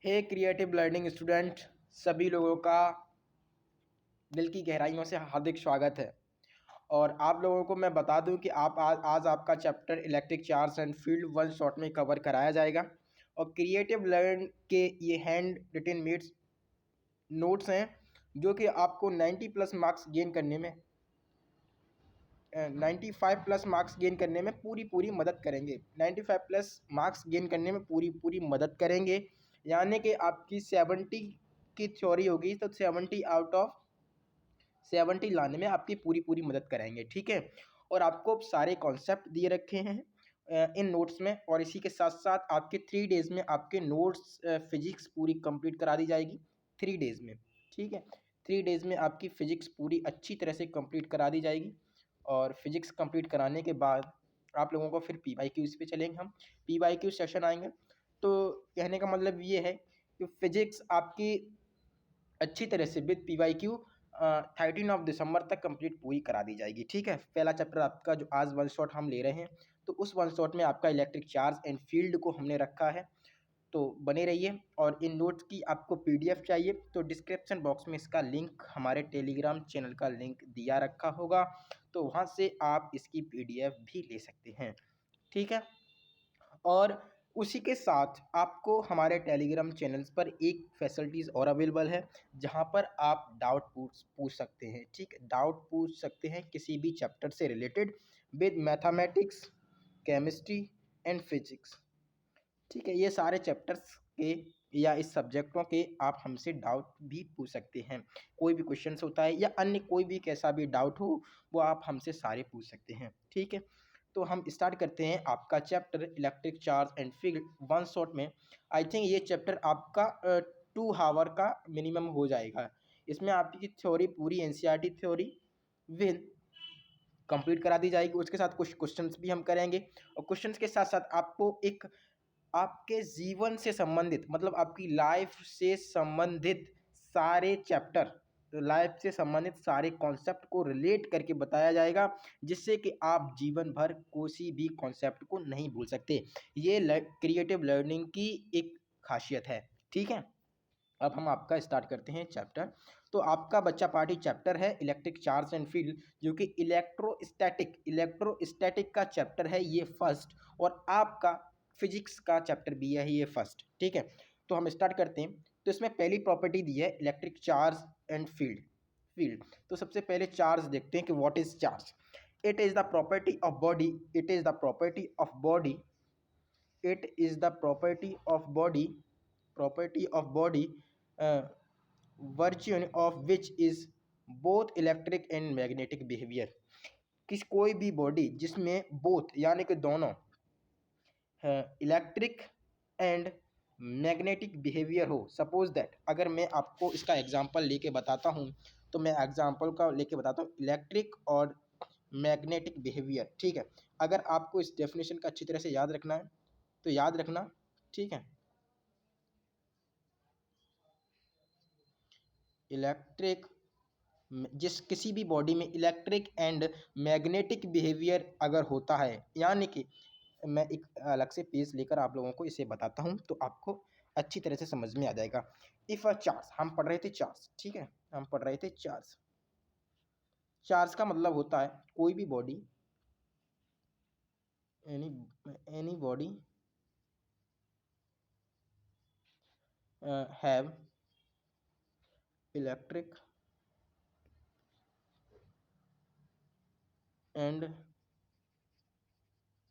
हे creative learning student, सभी लोगों का दिल की गहराइयों से हार्दिक स्वागत है। और आप लोगों को मैं बता दूं कि आज आपका chapter electric charge and field one shot में कवर कराया जाएगा। और क्रिएटिव लर्न के ये हैंड रिटन मेड्स नोट्स हैं जो कि आपको 90 प्लस मार्क्स गेन करने में 95 प्लस मार्क्स गेन करने में पूरी मदद करेंगे। 95 प्लस मार्क्स गेन करने में पूरी मदद करेंगे। यानी कि आपकी 70 की थ्योरी होगी तो 70 आउट ऑफ 70 लाने में आपकी पूरी मदद कराएंगे, ठीक है। और आपको सारे कॉन्सेप्ट दिए रखे हैं इन नोट्स में। और इसी के साथ साथ आपके 3 डेज़ में आपके नोट्स फिजिक्स पूरी कंप्लीट करा दी जाएगी 3 डेज़ में, ठीक है। 3 डेज़ में आपकी फ़िज़िक्स पूरी अच्छी तरह से कंप्लीट करा दी जाएगी। और फिज़िक्स कंप्लीट कराने के बाद आप लोगों को फिर PYQs पे चलेंगे हम। PYQ सेशन आएंगे। तो कहने का मतलब ये है कि फ़िज़िक्स आपकी अच्छी तरह से विद PYQ 13 दिसंबर तक कंप्लीट पूरी करा दी जाएगी, ठीक है। पहला चैप्टर आपका जो आज वन शॉट हम ले रहे हैं, तो उस वन शॉट में आपका इलेक्ट्रिक चार्ज एंड फील्ड को हमने रखा है। तो बने रहिए। और इन नोट्स की आपको PDF चाहिए तो डिस्क्रिप्शन बॉक्स में इसका लिंक, हमारे टेलीग्राम चैनल का लिंक दिया रखा होगा, तो वहाँ से आप इसकी PDF भी ले सकते हैं, ठीक है। और उसी के साथ आपको हमारे टेलीग्राम चैनल्स पर एक फैसिलिटीज़ और अवेलेबल है, जहां पर आप डाउट पूछ सकते हैं, ठीक है। डाउट पूछ सकते हैं किसी भी चैप्टर से related with mathematics, chemistry and physics, ठीक है। ये सारे चैप्टर्स के या इस सब्जेक्टों के आप हमसे डाउट भी पूछ सकते हैं। कोई भी क्वेश्चंस होता है या अन्य कोई भी कैसा भी डाउट हो, वो आप हमसे सारे पूछ सकते हैं, ठीक है। तो हम स्टार्ट करते हैं आपका chapter electric charge and field one shot में। आई थिंक ये चैप्टर आपका 2 आवर का मिनिमम हो जाएगा। इसमें आपकी थ्योरी पूरी NCERT थ्योरी विद कंप्लीट करा दी जाएगी। उसके साथ कुछ क्वेश्चंस भी हम करेंगे। और क्वेश्चंस के साथ साथ आपको एक आपके जीवन से संबंधित, मतलब आपकी लाइफ से संबंधित सारे चैप्टर, लाइफ से संबंधित सारे कॉन्सेप्ट को रिलेट करके बताया जाएगा, जिससे कि आप जीवन भर किसी भी कॉन्सेप्ट को नहीं भूल सकते। ये क्रिएटिव लर्निंग की एक खासियत है, ठीक है। अब हम आपका स्टार्ट करते हैं चैप्टर। तो आपका बच्चा पार्टी चैप्टर है इलेक्ट्रिक चार्ज एंड फील्ड, जो कि इलेक्ट्रोस्टैटिक का चैप्टर है ये फर्स्ट। और आपका फिजिक्स का चैप्टर भी है ये फर्स्ट, ठीक है। तो हम स्टार्ट करते हैं। तो इसमें पहली प्रॉपर्टी दी है इलेक्ट्रिक चार्ज एंड फील्ड। तो सबसे पहले चार्ज देखते हैं कि what is charge. It is the property of body it is the property of body it is the property of body, uh, virtue of which is both electric and magnetic behavior। कोई भी body जिसमें both यानी कि दोनों electric and magnetic behaviour हो। Suppose that अगर मैं आपको इसका एग्जांपल लेके बताता हूँ, तो मैं एग्जांपल का लेके बताता हूँ इलेक्ट्रिक और मैग्नेटिक बिहेवियर, ठीक है। अगर आपको इस डेफिनेशन का अच्छी तरह से याद रखना है तो याद रखना, ठीक है। इलेक्ट्रिक, किसी भी बॉडी में इलेक्ट्रिक एंड मैग्नेटिक बिहेवियर अगर होता है, यानी कि मैं एक अलग से पेज लेकर आप लोगों को इसे बताता हूं तो आपको अच्छी तरह से समझ में आ जाएगा। इफ अ चार्ज, हम पढ़ रहे थे चार्ज, ठीक है। हम पढ़ रहे थे चार्ज। चार्ज का मतलब होता है कोई भी body, any body have electric and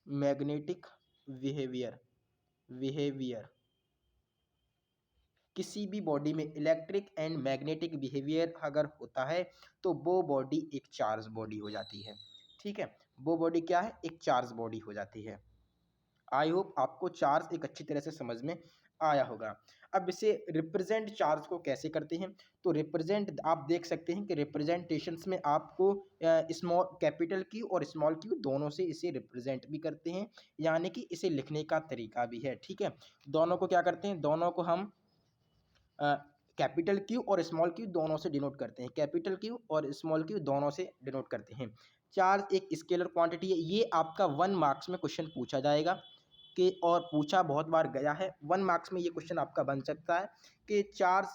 magnetic behaviour. किसी भी बॉडी में इलेक्ट्रिक एंड मैग्नेटिक बिहेवियर अगर होता है तो वो बॉडी एक चार्ज बॉडी हो जाती है, ठीक है। वो बॉडी क्या है, एक चार्ज बॉडी हो जाती है। आई होप आपको चार्ज एक अच्छी तरह से समझ में आया होगा। अब इसे रिप्रेजेंट चार्ज को कैसे करते हैं, तो रिप्रेजेंट आप देख सकते हैं कि रिप्रेजेंटेशंस में आपको स्मॉल कैपिटल क्यू और स्मॉल क्यू दोनों से इसे रिप्रेजेंट भी करते हैं, यानी कि इसे लिखने का तरीका भी है, ठीक है। दोनों को क्या करते हैं, दोनों को हम कैपिटल क्यू और स्मॉल क्यू दोनों से डिनोट करते हैं, कैपिटल क्यू और स्मॉल क्यू दोनों से डिनोट करते हैं। चार्ज एक स्केलर क्वांटिटी है। ये आपका 1 मार्क्स में क्वेश्चन पूछा जाएगा के और पूछा बहुत बार गया है। 1 मार्क्स में ये क्वेश्चन आपका बन सकता है कि चार्ज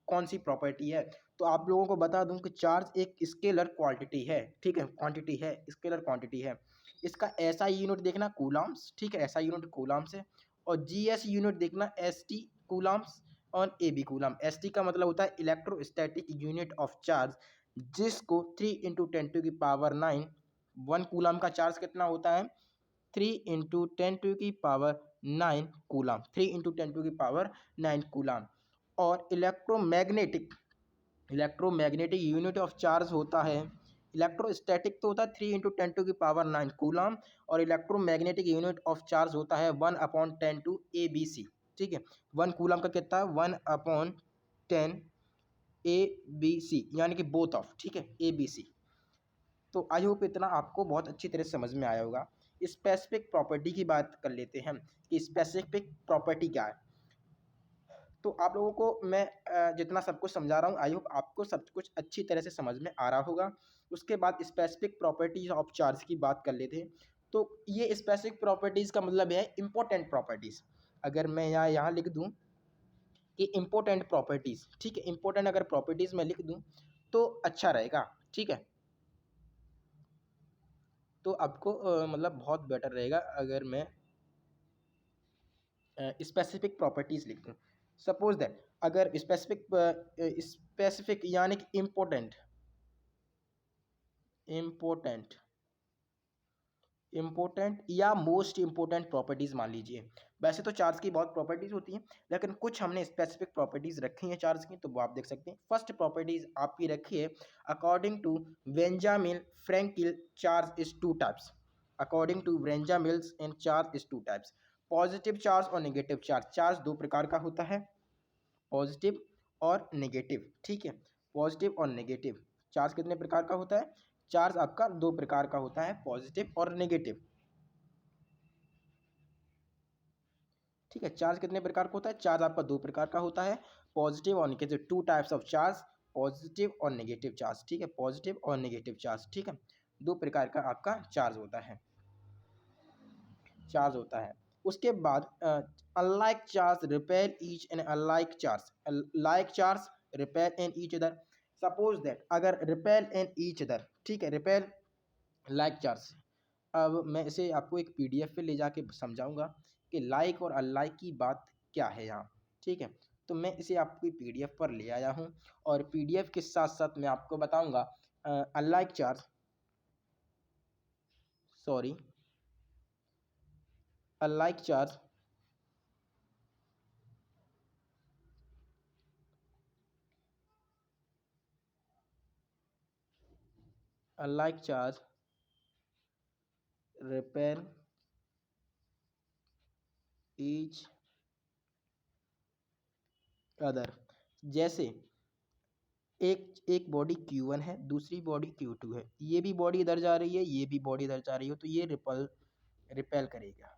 कौन सी प्रॉपर्टी है। तो आप लोगों को बता दूं कि चार्ज एक स्केलर क्वांटिटी है, ठीक है, क्वांटिटी है, स्केलर क्वांटिटी है। इसका एसआई यूनिट देखना कूलम्स, ठीक है, एसआई यूनिट कूलम्स है। और जीएस यूनिट देखना एसटी कूलम्स और एबी कूलम। एसटी का मतलब होता है इलेक्ट्रोस्टैटिक यूनिट ऑफ चार्ज, जिसको 3 × 10⁹ 1 कूलम का चार्ज कितना होता है, 3 × 10⁹ 9 कूलम, 3 × 10⁹ 9 कूलम। और इलेक्ट्रोमैग्नेटिक यूनिट ऑफ चार्ज होता है, इलेक्ट्रोस्टैटिक तो होता है 3 × 10⁹ 9 कूलम, और इलेक्ट्रोमैग्नेटिक यूनिट ऑफ चार्ज होता है 1/10 ठीक है। 1 कूलम का कितना है, 1/10 यानी कि बोथ ऑफ, ठीक है, ABC। तो आई होप इतना आपको बहुत अच्छी तरह से समझ में आया होगा। स्पेसिफिक प्रॉपर्टी की बात कर लेते हैं कि स्पेसिफिक प्रॉपर्टी क्या है। तो आप लोगों को मैं जितना सब कुछ समझा रहा हूँ, आई होप आपको सब कुछ अच्छी तरह से समझ में आ रहा होगा। उसके बाद स्पेसिफिक प्रॉपर्टीज ऑफ चार्ज की बात कर लेते हैं। तो ये स्पेसिफिक प्रॉपर्टीज़ का मतलब है इम्पोर्टेंट प्रॉपर्टीज़। अगर मैं यहाँ लिख दूँ कि इम्पोर्टेंट प्रॉपर्टीज़, ठीक है, इम्पोर्टेंट अगर प्रॉपर्टीज़ मैं लिख दूँ तो अच्छा रहेगा, ठीक है। तो आपको मतलब बहुत बेटर रहेगा अगर मैं स्पेसिफिक प्रॉपर्टीज़ लिख दूँ। सपोज दैट अगर स्पेसिफिक यानी कि इम्पोर्टेंट या मोस्ट इम्पोर्टेंट प्रॉपर्टीज़ मान लीजिए। वैसे तो चार्ज की बहुत प्रॉपर्टीज़ होती हैं, लेकिन कुछ हमने स्पेसिफिक प्रॉपर्टीज़ रखी हैं चार्ज की, तो वो आप देख सकते हैं। फर्स्ट प्रॉपर्टीज़ आपकी रखी है, according to Benjamin Franklin charge is 2 types. According to Benjamin and charge is 2 types. Positive charge और नेगेटिव चार्ज, चार्ज 2 प्रकार का होता है, पॉजिटिव और नेगेटिव, ठीक है। पॉजिटिव और नेगेटिव चार्ज कितने प्रकार का होता है, चार्ज आपका 2 प्रकार का होता है, पॉजिटिव और नेगेटिव, ठीक है। चार्ज कितने प्रकार का होता है, चार्ज आपका 2 प्रकार का होता है, पॉजिटिव और negative, 2 types of charge, positive और नेगेटिव चार्ज, ठीक है, पॉजिटिव और नेगेटिव चार्ज, ठीक है। 2 प्रकार का आपका चार्ज होता है। उसके बाद unlike charge repel each and unlike charge, like charge repel and each other. Suppose that अगर रिपेल एंड ईच अदर, ठीक है, रिपेल लाइक चार्ज। अब मैं इसे आपको एक PDF पे ले जाके समझाऊंगा कि लाइक और अनलाइक की बात क्या है यहाँ, ठीक है। तो मैं इसे आपकी PDF पर ले आया हूँ, और PDF के साथ साथ मैं आपको बताऊंगा unlike charge, sorry, unlike charge unlike charge repel each other. जैसे एक बॉडी Q1 है, दूसरी बॉडी Q2 है, ये भी बॉडी इधर जा रही है, ये भी बॉडी इधर जा रही है, तो ये रिपेल करेगा।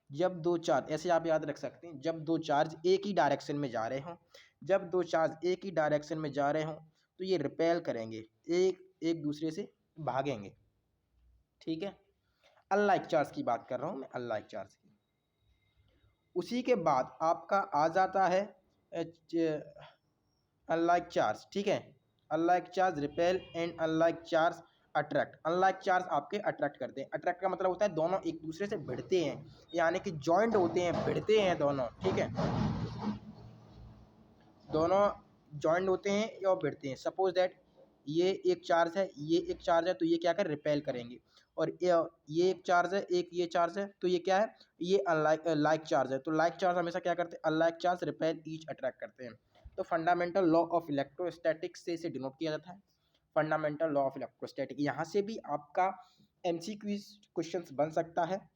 जब 2 चार्ज, ऐसे आप याद रख सकते हैं, जब 2 चार्ज एक ही डायरेक्शन में जा रहे हों, जब 2 चार्ज एक ही डायरेक्शन में जा रहे हों, तो ये रिपेल करेंगे, एक दूसरे से भागेंगे, ठीक है। अनलाइक चार्ज की बात कर रहा हूँ मैं, अनलाइक चार्ज की। उसी के बाद आपका आ जाता है अनलाइक चार्ज, ठीक है। Unlike charge repel and unlike charge attract. Unlike charge आपके अट्रैक्ट करते हैं। अट्रैक्ट का मतलब होता है दोनों एक दूसरे से भिड़ते हैं, यानी कि जॉइंट होते हैं, भिड़ते हैं दोनों, ठीक है, दोनों जॉइंट होते हैं या भिड़ते हैं। सपोज दैट ये एक चार्ज है, ये एक चार्ज है, तो ये क्या कर रिपेल करेंगे। और ये एक चार्ज है, एक ये चार्ज है, तो ये क्या है, ये अनलाइक लाइक चार्ज है। तो लाइक चार्ज हमेशा क्या करते हैं, unlike charge repel each attract करते हैं। तो फंडामेंटल लॉ ऑफ इलेक्ट्रोस्टैटिक्स से इसे डिनोट किया जाता है, फंडामेंटल लॉ ऑफ इलेक्ट्रोस्टैटिक। यहाँ से भी आपका MCQ क्वेश्चन बन सकता है,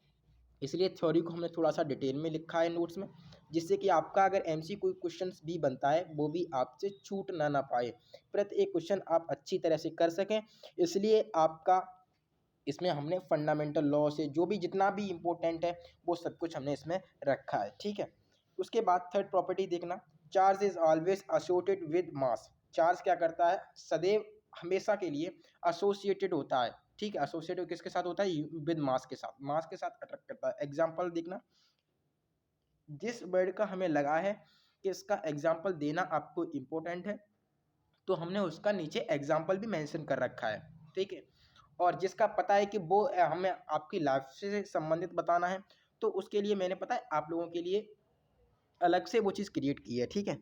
इसलिए थ्योरी को हमने थोड़ा सा डिटेल में लिखा है नोट्स में, जिससे कि आपका अगर MCQ क्वेश्चन भी बनता है वो भी आपसे छूट ना पाए, प्रत्येक क्वेश्चन आप अच्छी तरह से कर सकें। इसलिए आपका इसमें हमने फंडामेंटल लॉ से जो भी जितना भी इम्पोर्टेंट है वो सब कुछ हमने इसमें रखा है, ठीक है। उसके बाद थर्ड प्रॉपर्टी देखना, charge is always associated with mass. Charge क्या करता है, सदैव हमेशा के लिए एसोसिएटेड होता है, ठीक है, एसोसिएटिव किसके साथ होता है, विद मास के साथ, मास के साथ अट्रैक्ट करता है। एग्जाम्पल देखना, जिस वर्ड का हमें लगा है कि इसका एग्जाम्पल देना आपको इम्पोर्टेंट है, तो हमने उसका नीचे एग्जाम्पल भी मेंशन कर रखा है, ठीक है। और जिसका पता है कि वो हमें आपकी लाइफ से संबंधित बताना है, तो उसके लिए मैंने पता है आप लोगों के लिए अलग से वो चीज़ क्रिएट की है, ठीक है।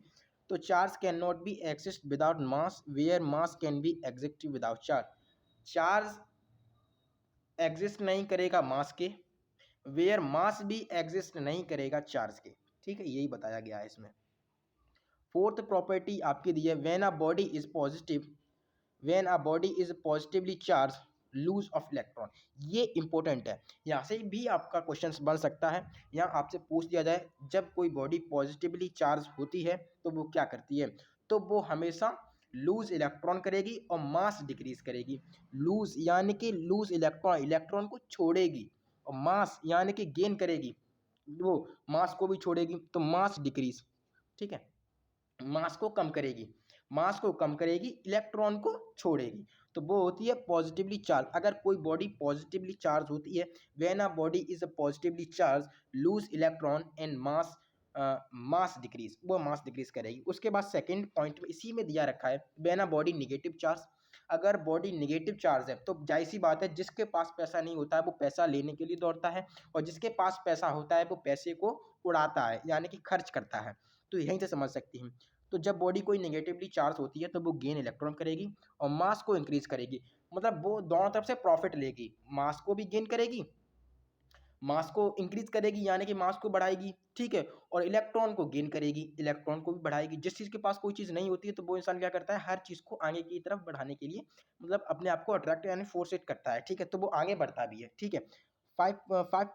तो charge can not be exist without mass, where mass can be exist without charge. Charge exist नहीं करेगा मास के, वेयर मास भी एग्जिस्ट नहीं करेगा चार्ज के, ठीक है, यही बताया गया है इसमें। फोर्थ प्रॉपर्टी आपकी दी है, when a body is positive, when a body is positively charge lose of electron. ये इंपॉर्टेंट है, यहाँ से भी आपका क्वेश्चन बन सकता है। यहाँ आपसे पूछ दिया जाए जब कोई बॉडी पॉजिटिवली चार्ज होती है तो वो क्या करती है, तो वो हमेशा लूज इलेक्ट्रॉन करेगी और मास डिक्रीज करेगी। लूज यानी कि लूज इलेक्ट्रॉन, इलेक्ट्रॉन को छोड़ेगी, और मास यानी कि गेन करेगी, वो मास को भी छोड़ेगी, तो मास डिक्रीज, ठीक है, मास को कम करेगी, मास को कम करेगी, इलेक्ट्रॉन को छोड़ेगी, तो वो होती है पॉजिटिवली चार्ज। अगर कोई बॉडी पॉजिटिवली चार्ज होती है, when a body is positively charge loose electron and mass, mass decrease, वो मास डिक्रीज करेगी। उसके बाद सेकंड पॉइंट में इसी में दिया रखा है, when a body negative charge, अगर बॉडी निगेटिव चार्ज है तो जाहिर सी बात है जिसके पास पैसा नहीं होता है वो पैसा लेने के लिए दौड़ता है, और जिसके पास पैसा होता है वो पैसे को उड़ाता है, यानी कि खर्च करता है। तो यहीं से समझ सकती हैं। तो जब बॉडी कोई नेगेटिवली चार्ज होती है तो वो गेन इलेक्ट्रॉन करेगी और मास को इंक्रीज करेगी, मतलब वो दोनों तरफ से प्रॉफिट लेगी, मास को भी गेन करेगी, मास को इंक्रीज करेगी यानी कि मास को बढ़ाएगी, ठीक है, और इलेक्ट्रॉन को गेन करेगी, इलेक्ट्रॉन को भी बढ़ाएगी। जिस चीज़ के पास कोई चीज़ नहीं होती है तो वो इंसान क्या करता है, हर चीज़ को आगे की तरफ बढ़ाने के लिए, मतलब अपने आप को अट्रैक्ट यानी फोर्स इट करता है, ठीक है, तो वो आगे बढ़ता भी है, ठीक है। फाइव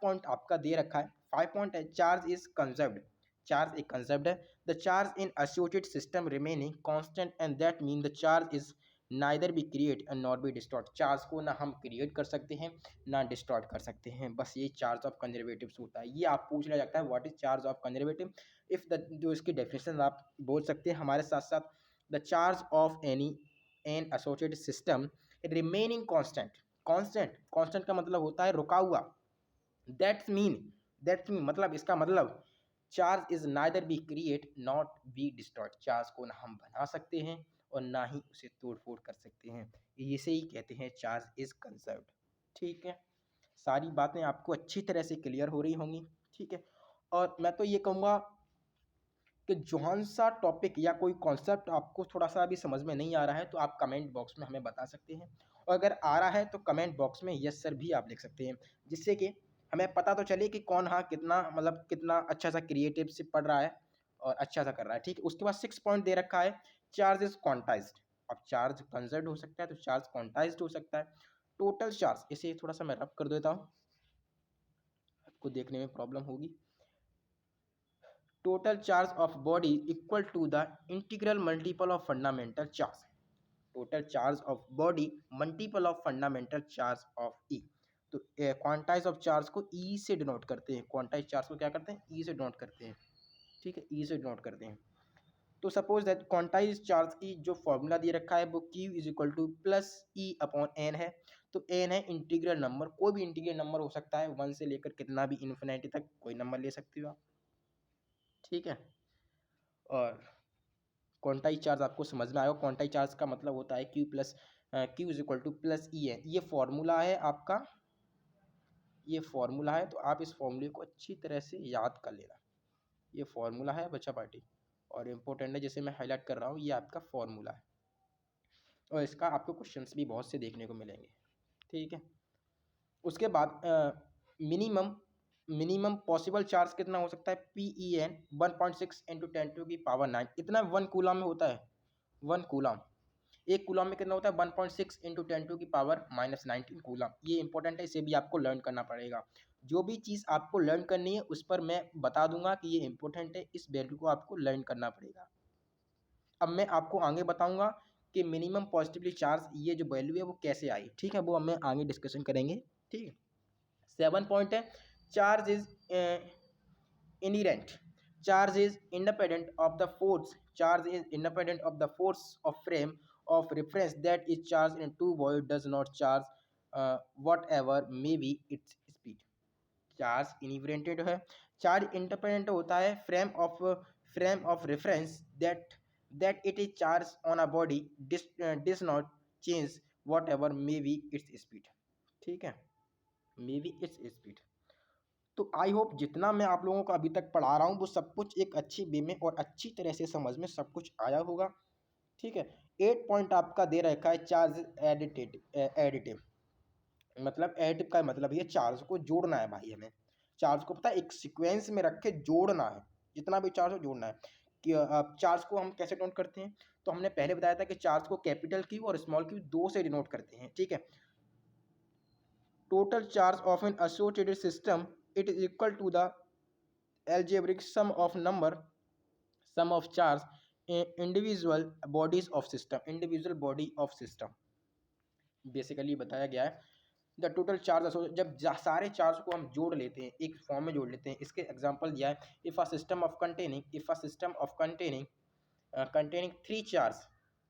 पॉइंट आपका दे रखा है। फाइव पॉइंट है, चार्ज इज कंजर्व्ड, चार्ज एक कंजर्व्ड है। The charge in associated system remaining constant and that mean the charge is neither be create and not be destroyed. Charge को ना हम क्रिएट कर सकते हैं ना डिस्ट्रॉयड कर सकते हैं, बस ये चार्ज ऑफ कंजर्वेटिव्स होता है। ये आप पूछ लिया जाता है what is charge of conservative, if the, जो इसकी डेफिनेशन आप बोल सकते हैं हमारे साथ साथ, the charge of any N associated system remaining constant, constant, constant का मतलब होता है रुका हुआ, दैट्स मीन, दैट्स मीन मतलब इसका मतलब charge is neither be create not be destroyed. Charge को ना हम बना सकते हैं और ना ही उसे तोड़ फोड़ कर सकते हैं, इसे ही कहते हैं चार्ज इज कंजर्व्ड, ठीक है। सारी बातें आपको अच्छी तरह से क्लियर हो रही होंगी, ठीक है। और मैं तो ये कहूँगा कि जौन सा टॉपिक या कोई कॉन्सेप्ट आपको थोड़ा सा अभी समझ में नहीं आ रहा है तो आप कमेंट बॉक्स में हमें बता सकते हैं, और अगर आ रहा है तो कमेंट बॉक्स में यस सर भी आप लिख सकते हैं, जिससे कि हमें पता तो चले कि कौन हाँ कितना, मतलब कितना अच्छा सा क्रिएटिव से पढ़ रहा है और अच्छा सा कर रहा है, ठीक है। उसके बाद 6 पॉइंट दे रखा है, चार्ज इज क्वांटाइज्ड। अब चार्ज कंजर्व्ड हो सकता है तो चार्ज क्वांटाइज्ड हो सकता है। टोटल चार्ज, इसे थोड़ा सा मैं रब कर देता हूँ, आपको देखने में प्रॉब्लम होगी। Total charge of body equal to the integral multiple of fundamental charge, total charge of body multiple of fundamental charge of e. तो क्वांटाइज ऑफ चार्ज को ई से डिनोट करते हैं, क्वांटाइज चार्ज को क्या करते हैं, ई से डिनोट करते हैं, ठीक है, ई से डिनोट करते हैं। तो सपोज दैट क्वांटाइज चार्ज की जो फॉर्मूला दे रखा है वो Q is equal to plus E upon N है। तो एन है इंटीग्रल नंबर, कोई भी इंटीग्रल नंबर हो सकता है, 1 से लेकर कितना भी इन्फिनिटी तक कोई नंबर ले सकते हो आप, ठीक है। और क्वांटाइज चार्ज आपको समझ में आएगा, क्वांटाइज चार्ज का मतलब होता है Q plus Q is equal to plus e है, ये फॉर्मूला है आपका, ये फॉर्मूला है, तो आप इस फॉर्मूले को अच्छी तरह से याद कर लेना। ये फॉर्मूला है बच्चा पार्टी, और इम्पोर्टेंट है, जैसे मैं हाईलाइट कर रहा हूँ ये आपका फॉर्मूला है, और इसका आपको क्वेश्चंस भी बहुत से देखने को मिलेंगे, ठीक है। उसके बाद मिनिमम, मिनिमम पॉसिबल चार्ज कितना हो सकता है, PEN 1.6 इंटू 10⁻⁹, इतना 1 कूलम में होता है, 1 कूलम, एक कूलम में कितना होता है 1.6 इंटू 10⁻⁹ कूलम। ये इंपॉर्टेंट है, इसे भी आपको लर्न करना पड़ेगा। जो भी चीज़ आपको लर्न करनी है उस पर मैं बता दूंगा कि ये इंपॉर्टेंट है, इस वैल्यू को आपको लर्न करना पड़ेगा। अब मैं आपको आगे बताऊंगा कि मिनिमम पॉजिटिवली चार्ज ये जो वैल्यू है वो कैसे आई, ठीक है, वो हम आगे डिस्कशन करेंगे, ठीक है। 7 पॉइंट है, charge is inherent, charge is independent of the force, charge is independent of the force of frame of reference that is charged in two void does not charge whatever may be its speed. Charge invariant है, charge independent होता है frame of reference that it is charge on a body does not change whatever may be its speed. ठीक है, मे be its speed. तो I hope जितना मैं आप लोगों को अभी तक पढ़ा रहा हूँ वो सब कुछ एक अच्छी वे में और अच्छी तरह से समझ में सब कुछ आया होगा। ठीक है, 8 पॉइंट आपका दे रखा है चार्ज एडिटिव। मतलब एडिटिव का मतलब ये चार्ज को जोड़ना है भाई, हमें चार्ज को पता है एक सीक्वेंस में रख के जोड़ना है, जितना भी चार्ज हो जोड़ना है। कि चार्ज को हम कैसे डिनोट करते हैं, तो हमने पहले बताया था कि चार्ज को कैपिटल क्यू और स्मॉल क्यू दो से डिनोट करते हैं। ठीक है, total charge of an associated system it is equal to the algebraic sum of charge individual bodies of individual body of system। Basically बताया गया है द टोटल चार्ज, जब सारे चार्ज को हम जोड़ लेते हैं एक फॉर्म में जोड़ लेते हैं। इसके एग्जांपल दिया है, if a system of containing three charge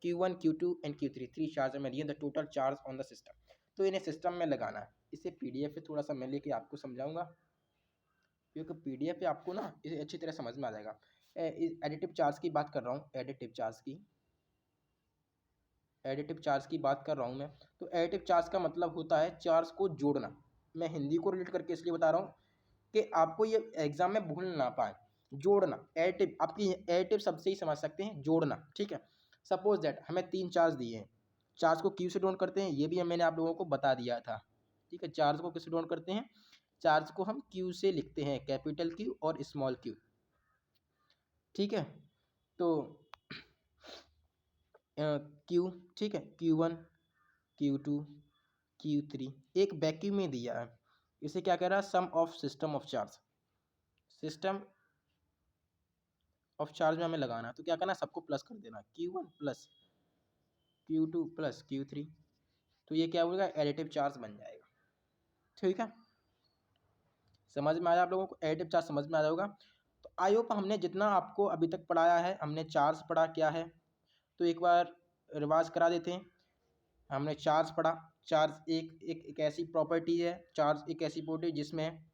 Q1 Q2 and Q3, three charge में दिए the total charge on the system. तो इन्हें सिस्टम में लगाना है। इसे पीडीएफ पे थोड़ा सा मैं लेके आपको समझाऊंगा, क्योंकि पीडीएफ पे आपको ना इसे अच्छी तरह समझ में आ जाएगा। एडिटिव चार्ज की बात कर रहा हूँ, एडिटिव चार्ज की बात कर रहा हूँ मैं। तो एडिटिव चार्ज का मतलब होता है चार्ज को जोड़ना। मैं हिंदी को रिलेट करके इसलिए बता रहा हूँ कि आपको ये एग्जाम में भूल ना पाए। जोड़ना, एडिटिव आपकी एडिटिव सबसे ही समझ सकते हैं, जोड़ना। ठीक है, सपोज दैट हमें तीन चार्ज दिए हैं, चार्ज को क्यू से डिनोट करते हैं, ये भी मैंने आप लोगों को बता दिया था। ठीक है, चार्ज को किससे डिनोट करते हैं, चार्ज को हम क्यू से लिखते हैं, कैपिटल क्यू और स्मॉल क्यू। ठीक है, तो क्यू, ठीक है, Q1 Q2 Q3 एक वैक्यूम में दिया है। इसे क्या कह रहा है, sum of system of charge, system of charge में हमें लगाना है। तो क्या करना है, सबको प्लस कर देना, Q1 plus Q2 plus Q3। तो ये क्या होगा, एडिटिव चार्ज बन जाएगा। ठीक है, समझ में आया आप लोगों को, एडिटिव चार्ज समझ में आ जाएगा। तो आई होप हमने जितना आपको अभी तक पढ़ाया है, हमने चार्ज पढ़ा क्या है, तो एक बार रिवाज करा देते हैं। हमने चार्ज पढ़ा, चार्ज एक ऐसी प्रॉपर्टी है, चार्ज एक ऐसी प्रॉपर्टी जिसमें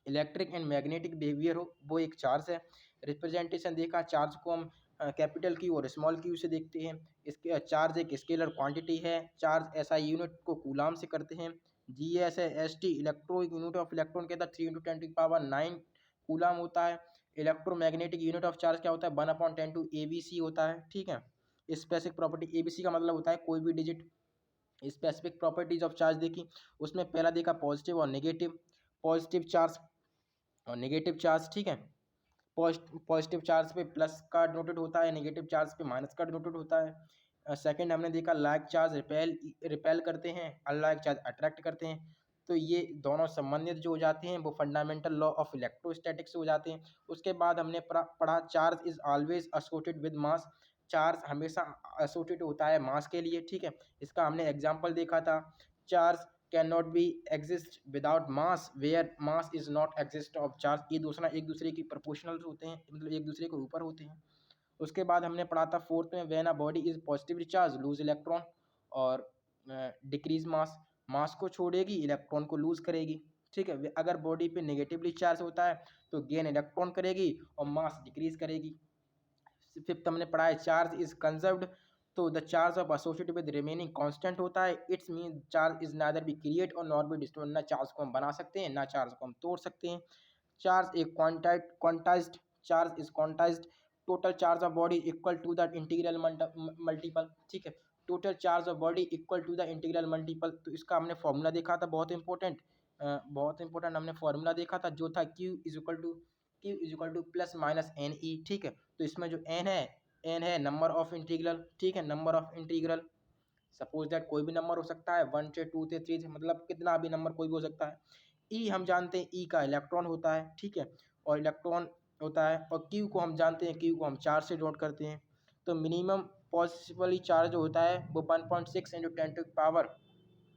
इलेक्ट्रिक एंड मैग्नेटिक बिहेवियर हो, वो एक चार्ज है। रिप्रेजेंटेशन देखा, चार्ज को हम कैपिटल क्यू और स्मॉल क्यू से देखते हैं। इसके चार्ज एक स्केलर क्वांटिटी है, चार्ज एसआई यूनिट को कूलाम से करते हैं। जीएस है, ST electro unit of electron के अंदर 3 × 10⁹ कूलाम होता है। इलेक्ट्रोमैग्नेटिक यूनिट ऑफ चार्ज क्या होता है, 1/10 ABC होता है। ठीक है, स्पेसिफिक प्रॉपर्टी ABC का मतलब होता है कोई भी digit. Specific properties of charge देखी, उसमें पहला देखा पॉजिटिव और नेगेटिव, पॉजिटिव चार्ज और नेगेटिव चार्ज। ठीक है, पॉजिटिव चार्ज पे प्लस का डिनोटेड होता है, नेगेटिव चार्ज पे माइनस का डिनोटेड होता है। सेकंड हमने देखा लाइक चार्ज रिपेल करते हैं, अनलाइक चार्ज अट्रैक्ट करते हैं। तो ये दोनों संबंधित जो हो जाते हैं वो फंडामेंटल लॉ ऑफ इलेक्ट्रोस्टैटिक्स से हो जाते हैं। उसके बाद हमने पढ़ा charge is always associated with mass, charge हमेशा एसोसिएटेड होता है मास के लिए। ठीक है, इसका हमने एग्जाम्पल देखा था, charge can not be exist without mass where mass is not exist of charge. ये दूसरा एक दूसरे की प्रोपोर्शनल होते हैं, मतलब एक दूसरे के ऊपर होते हैं। उसके बाद हमने पढ़ा था फोर्थ में, when a body is positively charge loose electron और डिक्रीज मास, मास को छोड़ेगी इलेक्ट्रॉन को लूज करेगी। ठीक है, अगर बॉडी पे नेगेटिवली चार्ज होता है तो गेन इलेक्ट्रॉन करेगी और मास डिक्रीज करेगी। फिफ्थ हमने पढ़ा है चार्ज इज कंजर्व्ड, तो the charge of associated with remaining constant होता है। It's mean charge is neither be create और नॉट बी डिस्ट्रॉय, ना चार्ज को हम बना सकते हैं ना चार्ज को हम तोड़ सकते हैं। चार्ज एक quantized, charge is quantized, total charge of body equal to the integral multiple. ठीक है, total charge of body equal to the integral multiple. तो इसका हमने फॉर्मूला देखा था, बहुत इंपॉर्टेंट हमने फॉर्मूला देखा था, जो था Q is equal to plus minus N E. ठीक है, तो इसमें जो एन है नंबर ऑफ इंटीग्रल। ठीक है, number of integral, suppose that कोई भी नंबर हो सकता है, 1 से 2 से 3 से, मतलब कितना भी नंबर कोई भी हो सकता है। ई हम जानते हैं, ई का इलेक्ट्रॉन होता है। ठीक है, और इलेक्ट्रॉन होता है, और क्यू को हम जानते हैं, क्यू को हम चार्ज से डिनोट करते हैं। तो मिनिमम पॉसिबली चार्ज होता है वो 1.6 ×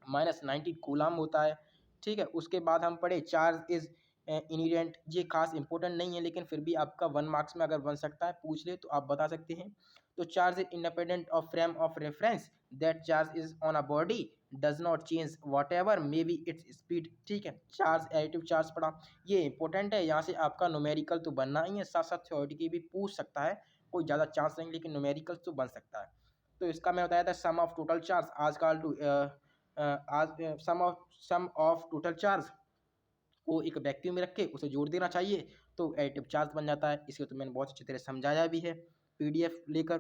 10⁻90 कूलाम होता है। ठीक है, उसके बाद हम पढ़े चार्ज इज इनहेरेंट, ये खास इंपॉर्टेंट नहीं है लेकिन फिर भी आपका 1 मार्क्स में अगर बन सकता है, पूछ ले तो आप बता सकते हैं। तो charge is independent of frame of reference that charge is on a body does not change whatever may be its speed. ठीक है, चार्ज एडिटिव चार्ज पढ़ा, ये इंपॉर्टेंट है। यहाँ से आपका न्यूमेरिकल तो बनना ही है, साथ साथ थ्योरेटिकल भी पूछ सकता है, कोई ज़्यादा चांस नहीं, लेकिन न्यूमेरिकल तो बन सकता है। तो इसका मैं बताया था सम ऑफ टोटल चार्ज, आज काल टू आज सम ऑफ टोटल चार्ज को एक वैक्यूम में रख के उसे जोड़ देना चाहिए तो एडिटिव चार्ज बन जाता है। इसे तो मैंने बहुत अच्छी तरह समझाया भी है पीडीएफ लेकर।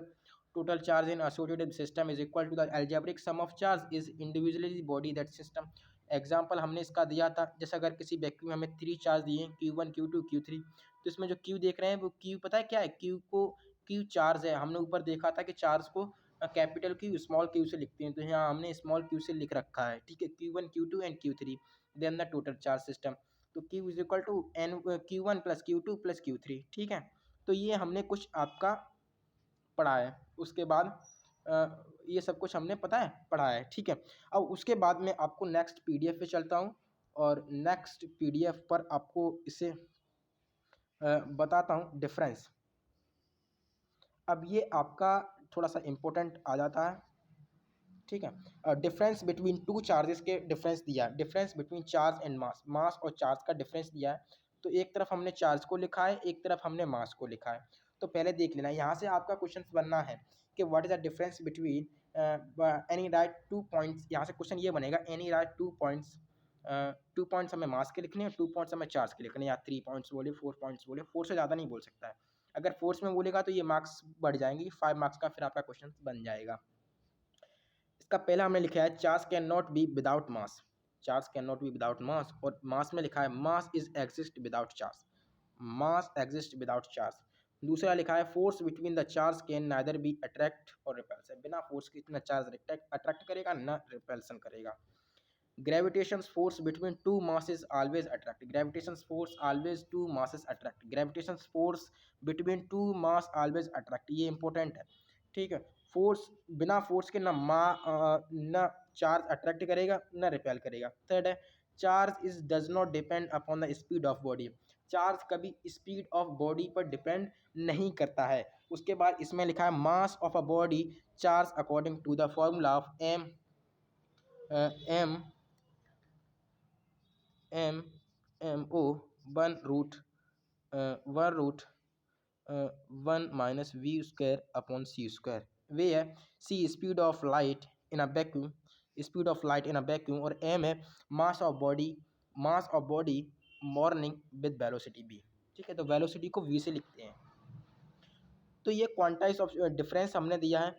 Total charge in associated system is equal to the algebraic sum of charge is individually body that system. Example हमने इसका दिया था, जैसे अगर किसी वैक्यूम में हमें 3 चार्ज दिए Q1 Q2 Q3, तो इसमें जो Q देख रहे हैं वो Q पता है क्या है, Q चार्ज है। हमने ऊपर देखा था कि चार्ज को कैपिटल Q स्मॉल Q से लिखते हैं, तो यहाँ हमने स्मॉल Q से लिख रखा है। ठीक है, Q1 Q2 and Q3 then the total charge system. तो Q is equal to n Q1 plus Q2 plus Q3। ठीक है, तो ये हमने कुछ आपका पढ़ा है। उसके बाद ये सब कुछ हमने पता है पढ़ा है। ठीक है, अब उसके बाद मैं आपको नेक्स्ट पीडीएफ पे चलता हूँ और नेक्स्ट पीडीएफ पर आपको इसे बताता हूँ डिफरेंस। अब ये आपका थोड़ा सा इम्पोर्टेंट आ जाता है। ठीक है, डिफरेंस बिटवीन टू चार्जेस के डिफरेंस दिया है, difference between charge and mass, mass और चार्ज का डिफरेंस दिया है। तो एक तरफ हमने चार्ज को लिखा है, एक तरफ हमने मास को लिखा है। तो पहले देख लेना, यहाँ से आपका क्वेश्चन बनना है कि what is the difference between any right 2 points. यहाँ से क्वेश्चन ये बनेगा, एनी राइट 2 पॉइंट्स, 2 पॉइंट्स हमें मास के लिखने हैं, 2 पॉइंट्स हमें चार्ज के लिखने हैं, या 3 पॉइंट्स बोले, 4 पॉइंट्स बोले, 4 से ज़्यादा नहीं बोल सकता है। अगर फोर्स में बोलेगा तो ये मार्क्स बढ़ जाएंगे, 5 मार्क्स का फिर आपका क्वेश्चन बन जाएगा। इसका पहला हमने लिखा है charge can not be without mass, charge can not be without mass, और मास में लिखा है mass is exist without charge, mass exist without charge. दूसरा लिखा है force between the charge can neither be attract और रिपल्सन, बिना force के ना चार्ज अट्रैक्ट करेगा ना रिपल्सन करेगा। Gravitation's force between two masses always attract, gravitation's force always two masses attract, gravitation's force between two mass always attract, ये important है। ठीक है, फोर्स बिना फोर्स के ना चार्ज अट्रैक्ट करेगा ना रिपेल करेगा। थर्ड है charge is does not depend upon the speed of body, charge कभी स्पीड ऑफ बॉडी पर डिपेंड नहीं करता है। उसके बाद इसमें लिखा है mass of a body charge according to the formula of m o one root 1 minus v square upon c square. Where है c speed of light in a vacuum, speed of light in a vacuum, और m है mass of body morning with velocity B. ठीक है, तो velocity को we से लिखते हैं। तो ये क्वांटाइज ऑफ डिफरेंस हमने दिया है।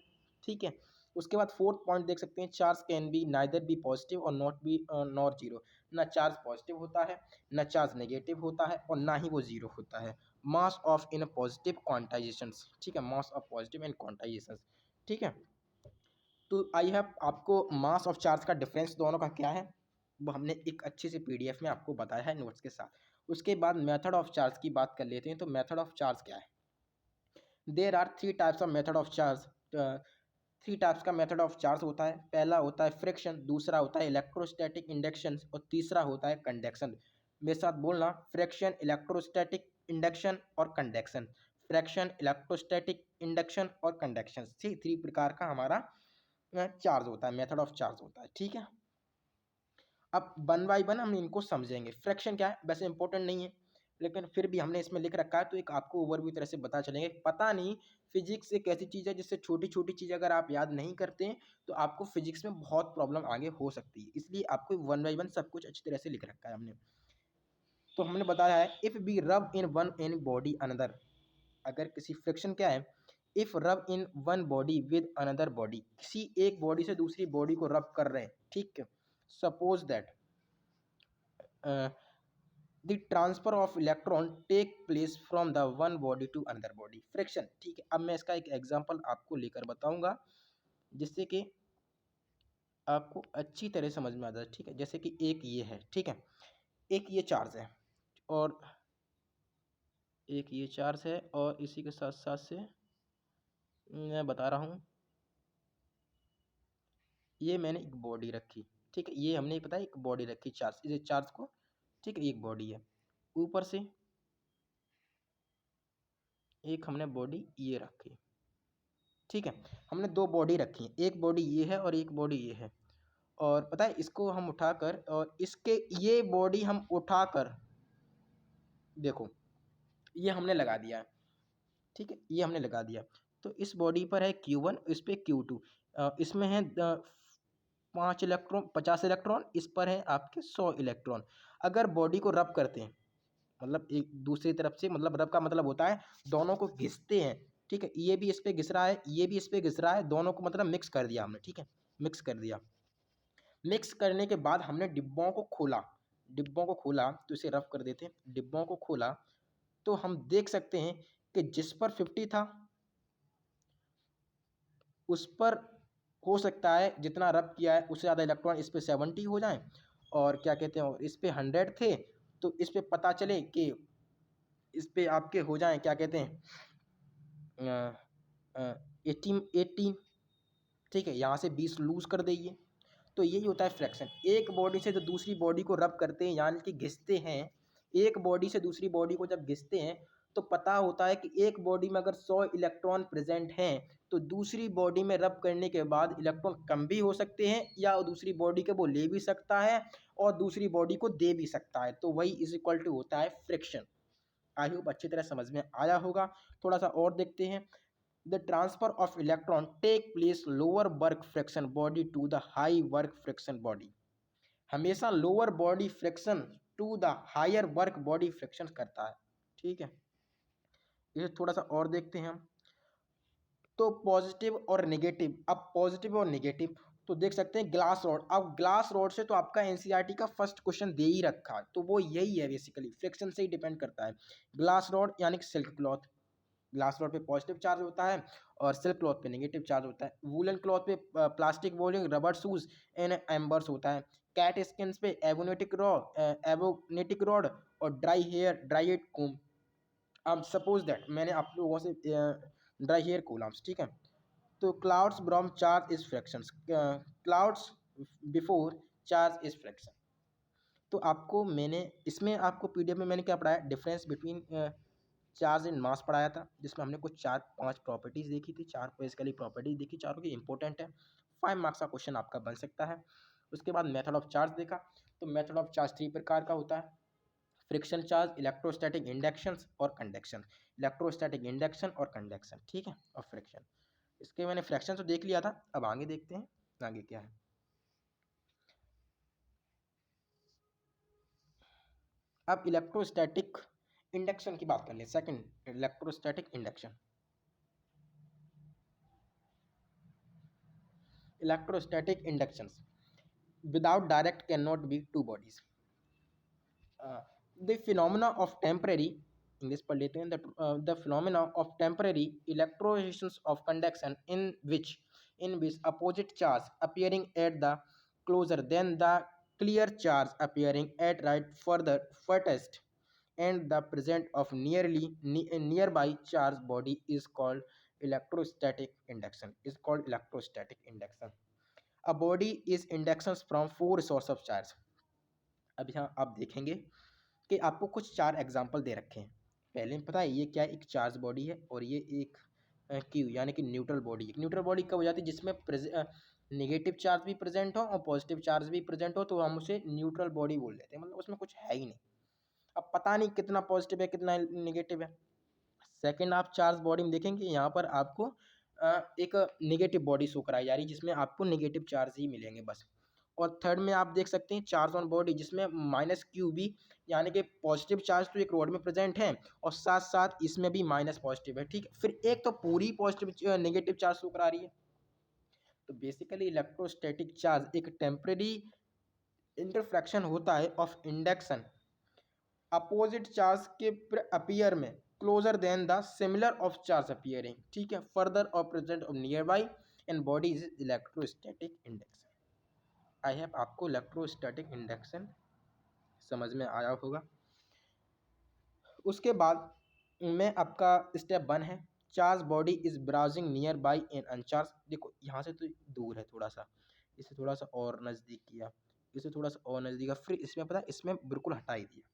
ठीक है, उसके बाद फोर्थ पॉइंट देख सकते हैं, charge can be neither be positive और नॉट बी नॉट जीरो, ना चार्ज पॉजिटिव होता है ना चार्ज नेगेटिव होता है और ना ही वो जीरो होता है। Mass of in positive quantisations. ठीक है, mass of positive and quantisations. ठीक है, तो आई हैव आपको मास ऑफ चार्ज का डिफरेंस दोनों का क्या है वो हमने एक अच्छी सी पीडीएफ में आपको बताया है नोट्स के साथ। उसके बाद मेथड ऑफ चार्ज की बात कर लेते हैं। तो मेथड ऑफ चार्ज क्या है, there are 3 types of method of charge. 3 types का मेथड ऑफ चार्ज होता है। पहला होता है फ्रिक्शन, दूसरा होता है इलेक्ट्रोस्टैटिक इंडक्शन और तीसरा होता है कंडक्शन। मेरे साथ बोलना, फ्रिक्शन, इलेक्ट्रोस्टैटिक इंडक्शन और कंडक्शन। फ्रिक्शन, इलेक्ट्रोस्टैटिक इंडक्शन और कंडक्शन, ठीक 3 प्रकार का हमारा चार्ज होता है, मेथड ऑफ चार्ज होता है। ठीक है, अब वन बाई वन हम इनको समझेंगे। फ्रैक्शन क्या है, वैसे इंपॉर्टेंट नहीं है लेकिन फिर भी हमने इसमें लिख रखा है तो एक आपको ओवरव्यू तरह से बता चलेंगे। पता नहीं, फिजिक्स एक ऐसी चीज़ है जिससे छोटी छोटी चीज़ अगर आप याद नहीं करते हैं तो आपको फिजिक्स में बहुत प्रॉब्लम आगे हो सकती है, इसलिए आपको वन बाई वन सब कुछ अच्छी तरह से लिख रखा है हमने। तो हमने बताया है इफ़ बी रब in one in body another, अगर किसी फ्रिक्शन क्या है, इफ रब in one body with another body, किसी एक बॉडी से दूसरी बॉडी को रब कर रहे हैं। ठीक है, suppose that the transfer of electron take place from the one body to another body, friction. ठीक है, अब मैं इसका एक एग्जांपल आपको लेकर बताऊंगा जिससे कि आपको अच्छी तरह समझ में आ जाए। ठीक है, जैसे कि एक ये है, ठीक है, एक ये चार्ज है और एक ये चार्ज है और इसी के साथ साथ से मैं बता रहा हूँ, ये मैंने एक बॉडी रखी। ठीक है, ये हमने पता है एक बॉडी रखी चार्ज, इस चार्ज को, ठीक है, एक बॉडी है, ऊपर से एक हमने बॉडी ये रखी। ठीक है। हमने दो बॉडी रखी है, एक बॉडी ये है और एक बॉडी ये है, और पता है इसको हम उठाकर और इसके ये बॉडी हम उठाकर देखो ये हमने लगा दिया है, ठीक है, ये हमने लगा दिया। तो इस बॉडी पर है Q1, इस पे Q2, इसमें है 5 इलेक्ट्रॉन, 50 इलेक्ट्रॉन, इस पर है आपके 100 इलेक्ट्रॉन। अगर बॉडी को रब करते हैं, मतलब एक दूसरी तरफ से, मतलब रब का मतलब होता है दोनों को घिसते हैं, ठीक है, ये भी इस पे घिस रहा है, ये भी इस पे घिस रहा है, दोनों को मतलब मिक्स कर दिया हमने, ठीक है, मिक्स कर दिया। मिक्स करने के बाद हमने डिब्बों को खोला, डिब्बों को खोला तो इसे रफ कर देते हैं, डिब्बों को खोला तो हम देख सकते हैं कि जिस पर 50 था उस पर हो सकता है जितना रब किया है उससे ज़्यादा इलेक्ट्रॉन इस पे 70 हो जाए, और क्या कहते हैं, और इस पे 100 थे तो इस पे पता चले कि इस पे आपके हो जाएं, क्या कहते हैं, 18, ठीक है, यहाँ से 20 लूज कर देंगे। तो यही होता है फ्रैक्शन। एक बॉडी से जो दूसरी बॉडी को रब करते हैं यानी कि घिसते हैं, एक बॉडी से दूसरी बॉडी को जब घिसते हैं तो पता होता है कि एक बॉडी में अगर 100 इलेक्ट्रॉन प्रेजेंट हैं तो दूसरी बॉडी में रब करने के बाद इलेक्ट्रॉन कम भी हो सकते हैं, या दूसरी बॉडी के वो ले भी सकता है और दूसरी बॉडी को दे भी सकता है। तो वही इज इक्वल टू होता है फ्रिक्शन। आई होप अच्छी तरह समझ में आया होगा। थोड़ा सा और देखते हैं। The transfer of electron take place lower work friction body to the high work friction body। हमेशा lower body friction to the higher work body friction करता है, ठीक है। इसे थोड़ा सा और देखते हैं हम। तो पॉजिटिव और नेगेटिव, अब पॉजिटिव और नेगेटिव तो देख सकते हैं ग्लास रॉड। अब ग्लास रॉड से तो आपका एनसीईआरटी का फर्स्ट क्वेश्चन दे ही रखा है, तो वो यही है, बेसिकली फ्रिक्शन से ही डिपेंड करता है। ग्लास रॉड यानी कि सिल्क क्लॉथ, ग्लास क्लॉथ पे पॉजिटिव चार्ज होता है और सिल्क क्लॉथ पे नेगेटिव चार्ज होता है। वूलन क्लॉथ पे plastic bowling, rubber shoes and एम्बर्स होता है। कैट स्किन पे एवोनेटिक रॉड और ड्राई हेयर ड्राई हेड कोम। अब सपोज दैट मैंने आप लोगों से ड्राई हेयर कोलम्स, ठीक है। तो clouds from charge is fractions, clouds before charge is fraction. तो आपको मैंने इसमें आपको पीडीएफ में मैंने क्या पढ़ाया, डिफरेंस बिटवीन चार्ज एंड मास पढ़ाया था, जिसमें हमने कुछ 4-5 प्रॉपर्टीज देखी थी, 4 बेसिकली प्रॉपर्टीज देखी, चारों की इंपॉर्टेंट है। 5 मार्क्स का क्वेश्चन आपका बन सकता है। उसके बाद मेथड ऑफ चार्ज देखा। तो मेथड ऑफ चार्ज 3 प्रकार का होता है, फ्रिक्शन चार्ज, इलेक्ट्रोस्टैटिक इंडक्शन और कंडक्शन। इलेक्ट्रोस्टैटिक इंडक्शन और कंडक्शन, ठीक है, और फ्रिक्शन। इसके मैंने फ्रैक्शन तो देख लिया था, अब आगे देखते हैं आगे क्या है। अब इलेक्ट्रोस्टैटिक इंडक्शन की बात कर लें। Second, electrostatic induction. Electrostatic inductions without direct cannot be two bodies. The phenomena of temporary, English पढ़ लेते हैं, the phenomena of temporary electrostations of conduction in which opposite charge appearing at the closer than the clear charge appearing at right further furthest and the present of nearby charge body is called electrostatic induction, is called electrostatic induction. A body is induction from four source of charge। अब यहाँ आप देखेंगे कि आपको कुछ 4 example दे रखे हैं। पहले में पता है ये क्या है, एक चार्ज बॉडी है और ये एक क्यू यानी कि न्यूट्रल बॉडी है। न्यूट्रल बॉडी कब हो जाती है, जिसमें नेगेटिव चार्ज भी प्रेजेंट हो और पॉजिटिव चार्ज भी प्रेजेंट हो, तो हम उसे न्यूट्रल बॉडी बोल देते हैं, मतलब उसमें कुछ है ही नहीं। अब पता नहीं कितना पॉजिटिव है कितना नेगेटिव है। सेकंड, आप चार्ज बॉडी में देखेंगे यहाँ पर आपको एक नेगेटिव बॉडी शो कराई जा रही है जिसमें आपको नेगेटिव चार्ज ही मिलेंगे बस। और थर्ड में आप देख सकते हैं चार्ज ऑन बॉडी, जिसमें माइनस क्यू बी यानी कि पॉजिटिव चार्ज तो एक रोड में प्रेजेंट है और साथ साथ इसमें भी माइनस पॉजिटिव है, ठीक है। फिर एक तो पूरी पॉजिटिव नेगेटिव चार्ज शो करा रही है। तो बेसिकली इलेक्ट्रोस्टैटिक चार्ज एक टेम्परेरी इंटरफ्रैक्शन होता है ऑफ इंडक्शन अपोजिट चार्ज के अपीयर में closure then the similar of charge appearing, ठीक है, फर्दर और present of near by and body is electrostatic induction. I have आपको इलेक्ट्रोस्टैटिक इंडक्शन समझ में आया होगा। उसके बाद में आपका स्टेप 1 है charge body is browsing near by an uncharged. देखो यहाँ से तो दूर है थोड़ा सा, इसे थोड़ा सा और नज़दीक किया, इसे थोड़ा सा और नज़दीक, फिर इसमें पता है इसमें बिल्कुल हटा ही दिया,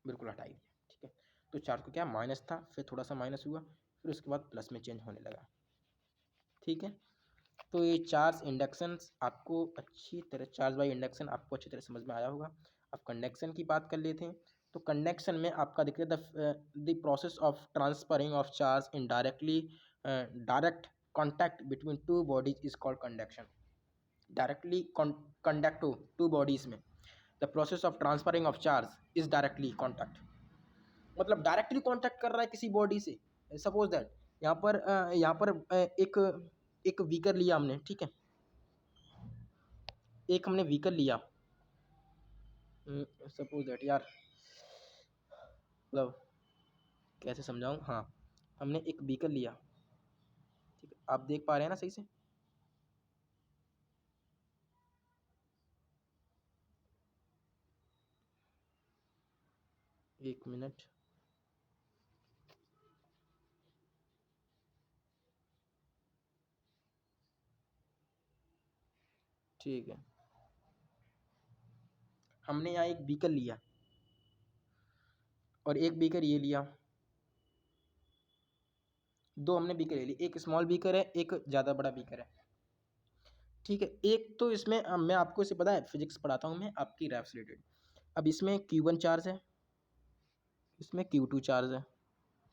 बिल्कुल हटा ही दिया, ठीक है। तो चार्ज को क्या माइनस था, फिर थोड़ा सा माइनस हुआ, फिर उसके बाद प्लस में चेंज होने लगा। ठीक है, तो ये चार्ज इंडक्शन आपको अच्छी तरह, चार्ज बाई इंडक्शन आपको अच्छी तरह समझ में आया होगा। अब कंडक्शन की बात कर लेते हैं। तो कंडक्शन में आपका देखिए the process of transferring of charge in directly direct contact between two bodies is called conduction. Directly conduct two bodies में the process of transferring of charge is directly contact, मतलब डायरेक्टली कॉन्टैक्ट कर रहा है किसी body से। Suppose that यहाँ पर एक एक व्हीकल लिया हमने, ठीक है, एक हमने व्हीकल लिया। सपोज दैट यार, मतलब कैसे समझाऊं, हाँ, हमने एक व्हीकल लिया, ठीक है, आप देख पा रहे हैं ना सही से? एक मिनट, ठीक है, हमने यहाँ एक व्हीकल लिया और एक बीकर ये लिया, दो हमने बीकर ले ली, एक स्मॉल बीकर है, एक ज़्यादा बड़ा बीकर है। ठीक है, एक तो इसमें मैं आपको इसे पता है, फिजिक्स पढ़ाता हूँ मैं आपकी रैप से रिलेटेड। अब इसमें Q1 चार्ज है, इसमें Q2 चार्ज है।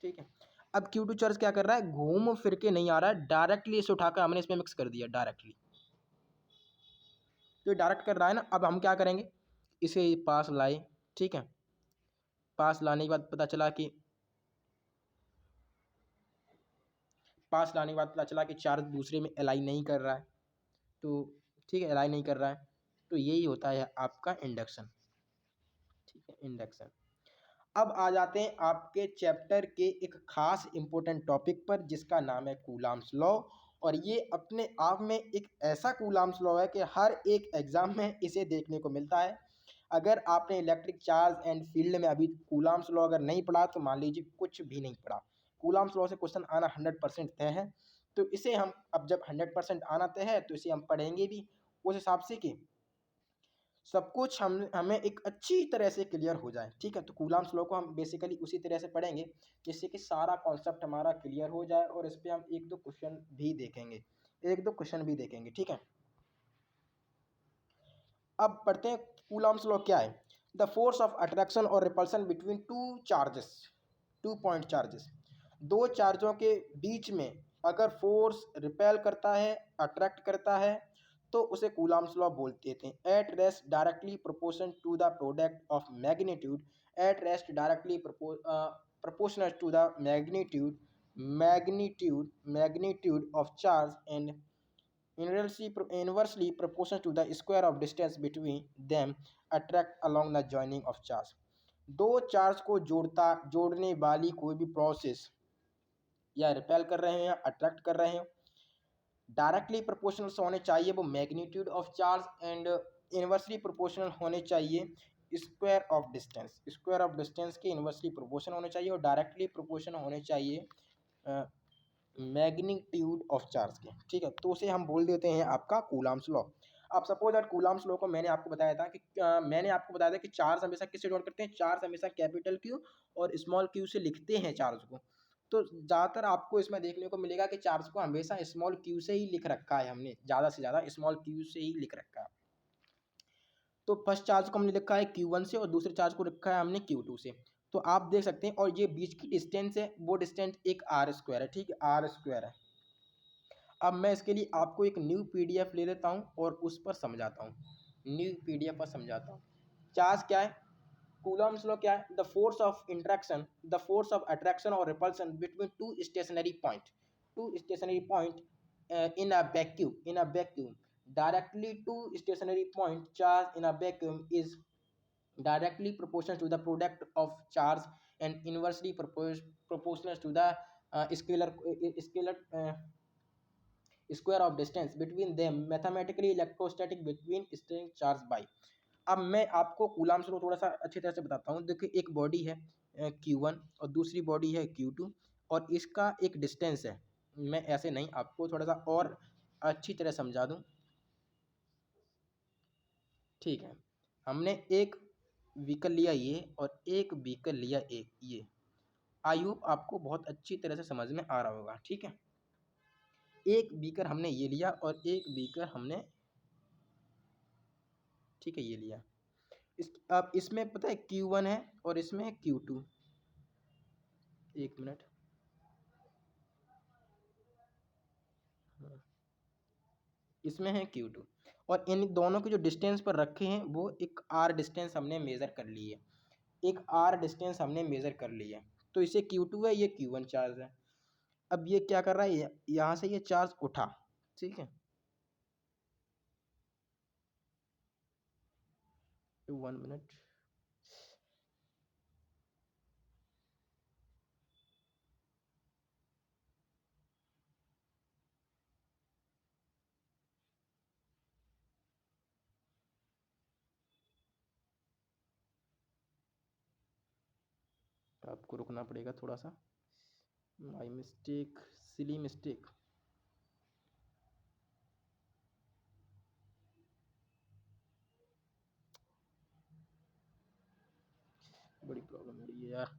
ठीक है, अब Q2 चार्ज क्या कर रहा है, घूम फिर के नहीं आ रहा है, डायरेक्टली इसे उठाकर हमने इसमें मिक्स कर दिया डायरेक्टली। तो ये डायरेक्ट कर रहा है ना, अब हम क्या करेंगे, इसे पास लाए। ठीक है, पास लाने के बाद पता चला कि चार्ज दूसरे में अलाइन नहीं कर रहा है। तो ठीक है, अलाइन नहीं कर रहा है, तो यही होता है आपका इंडक्शन। ठीक है, इंडक्शन। अब आ जाते हैं आपके चैप्टर के एक खास इंपॉर्टेंट टॉपिक पर, जिसका नाम है कूलाम्स लॉ। और ये अपने आप में एक ऐसा कूलाम्स लॉ है कि हर एक एग्जाम में इसे देखने को मिलता है। अगर आपने इलेक्ट्रिक चार्ज एंड फील्ड में अभी कूलाम्स लॉ अगर नहीं पढ़ा तो मान लीजिए कुछ भी नहीं पढ़ा। कूलाम्स लॉ से क्वेश्चन आना 100% तय है। तो इसे हम, अब जब 100% आना तय है तो इसे हम पढ़ेंगे भी उस हिसाब से कि सब कुछ हमें एक अच्छी तरह से क्लियर हो जाए। ठीक है, तो कूलाम्स लॉ को हम बेसिकली उसी तरह से पढ़ेंगे जिससे कि सारा कॉन्सेप्ट हमारा क्लियर हो जाए, और इस पर हम एक दो क्वेश्चन भी देखेंगे। ठीक है, अब पढ़ते हैं कूलाम्स लॉ क्या है। द फोर्स ऑफ अट्रैक्शन और repulsion between two charges, 2 point charges, दो चार्जों के बीच में अगर फोर्स रिपेल करता है, अट्रैक्ट करता है, तो उसे कूलाम्स लॉ बोलते थे। At rest directly proportion to the product of magnitude, at rest directly proportional to the magnitude of charge and inversely proportional to the square of distance between them attract along the joining of charge। दो charge को जोड़ने वाली कोई भी process या repel कर रहे हैं या अट्रैक्ट कर रहे हैं, डायरेक्टली प्रोपोर्शनल होने चाहिए वो magnitude of charge, and inversely proportional होने चाहिए स्क्वायर ऑफ डिस्टेंस के इनवर्सली प्रोपोर्शनल होने चाहिए, और डायरेक्टली प्रोपोर्शनल होने चाहिए मैग्नीट्यूड ऑफ चार्ज के। ठीक है, तो उसे हम बोल देते हैं आपका कूलाम्स लॉ। अब सपोज दैट कूलाम्स लॉ को मैंने आपको बताया था कि चार्ज हमेशा किससे डिनोट करते हैं, चार्ज हमेशा कैपिटल क्यू और स्मॉल क्यू से लिखते हैं चार्ज को। तो ज़्यादातर आपको इसमें देखने को मिलेगा कि चार्ज को हमेशा स्मॉल क्यू से ही लिख रखा है, हमने ज़्यादा से ज़्यादा स्मॉल क्यू से ही लिख रखा है। तो फर्स्ट चार्ज को हमने लिखा है Q1 से और दूसरे चार्ज को लिखा है हमने Q2 से। तो आप देख सकते हैं, और ये बीच की डिस्टेंस है, वो डिस्टेंस एक R² है। ठीक है, R² है। अब मैं इसके लिए आपको एक न्यू PDF ले लेता हूँ और उस पर समझाता हूँ, न्यू PDF पर समझाता हूँ। चार्ज क्या है, कूलम्स लॉ क्या है, द फोर्स ऑफ अट्रैक्शन और repulsion between two stationary point in a vacuum directly to stationary point charge in a vacuum is directly proportional to the product of charge and inversely proportional to the square of distance between them, mathematically electrostatic between string charge by। अब मैं आपको coulombs law थोड़ा सा अच्छी तरह से बताता हूँ। देखिए, एक बॉडी है Q1 और दूसरी बॉडी है Q2 और इसका एक डिस्टेंस है। मैं ऐसे नहीं, आपको थोड़ा सा और अच्छी तरह समझा दूँ। ठीक है, हमने एक व्हीकल लिया ये और एक व्हीकल लिया एक ये, आई होप आपको बहुत अच्छी तरह से समझ में आ रहा होगा। ठीक है, एक बीकर हमने ये लिया और एक बीकर हमने, ठीक है, ये लिया। अब इसमें पता है Q1 है और इसमें है Q2। एक मिनट, इसमें है Q2 और इन दोनों के जो डिस्टेंस पर रखे हैं वो एक R डिस्टेंस हमने मेज़र कर ली है, एक R डिस्टेंस हमने मेज़र कर ली है। तो इसे Q2 है, ये Q1 चार्ज है। अब ये क्या कर रहा है, यहाँ से ये चार्ज उठा, ठीक है, 1 मिनट, आपको रुकना पड़ेगा थोड़ा सा, माई मिस्टेक, सिली मिस्टेक। बड़ी प्रॉब्लम हो रही है यार।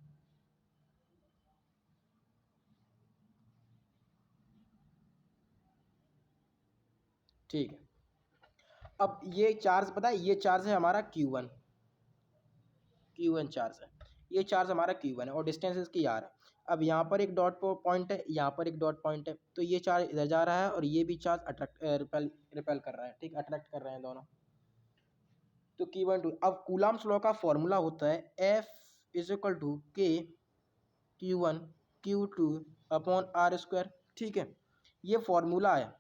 ठीक है, अब ये चार्ज पता है, ये चार्ज है हमारा Q1, Q1 चार्ज है, ये चार्ज हमारा Q1 है और डिस्टेंस इसकी R है। अब यहाँ पर एक डॉट पॉइंट है, यहाँ पर एक डॉट पॉइंट है, तो ये चार्ज इधर जा रहा है और ये भी चार्ज अट्रैक्ट रिपेल कर रहा है, ठीक, अट्रैक्ट कर रहे हैं दोनों। तो Q1 टू, अब कूलम्ब्स लॉ का फॉर्मूला होता है F is equal to K Q1 Q2 upon R square. ठीक है, ये फॉर्मूला है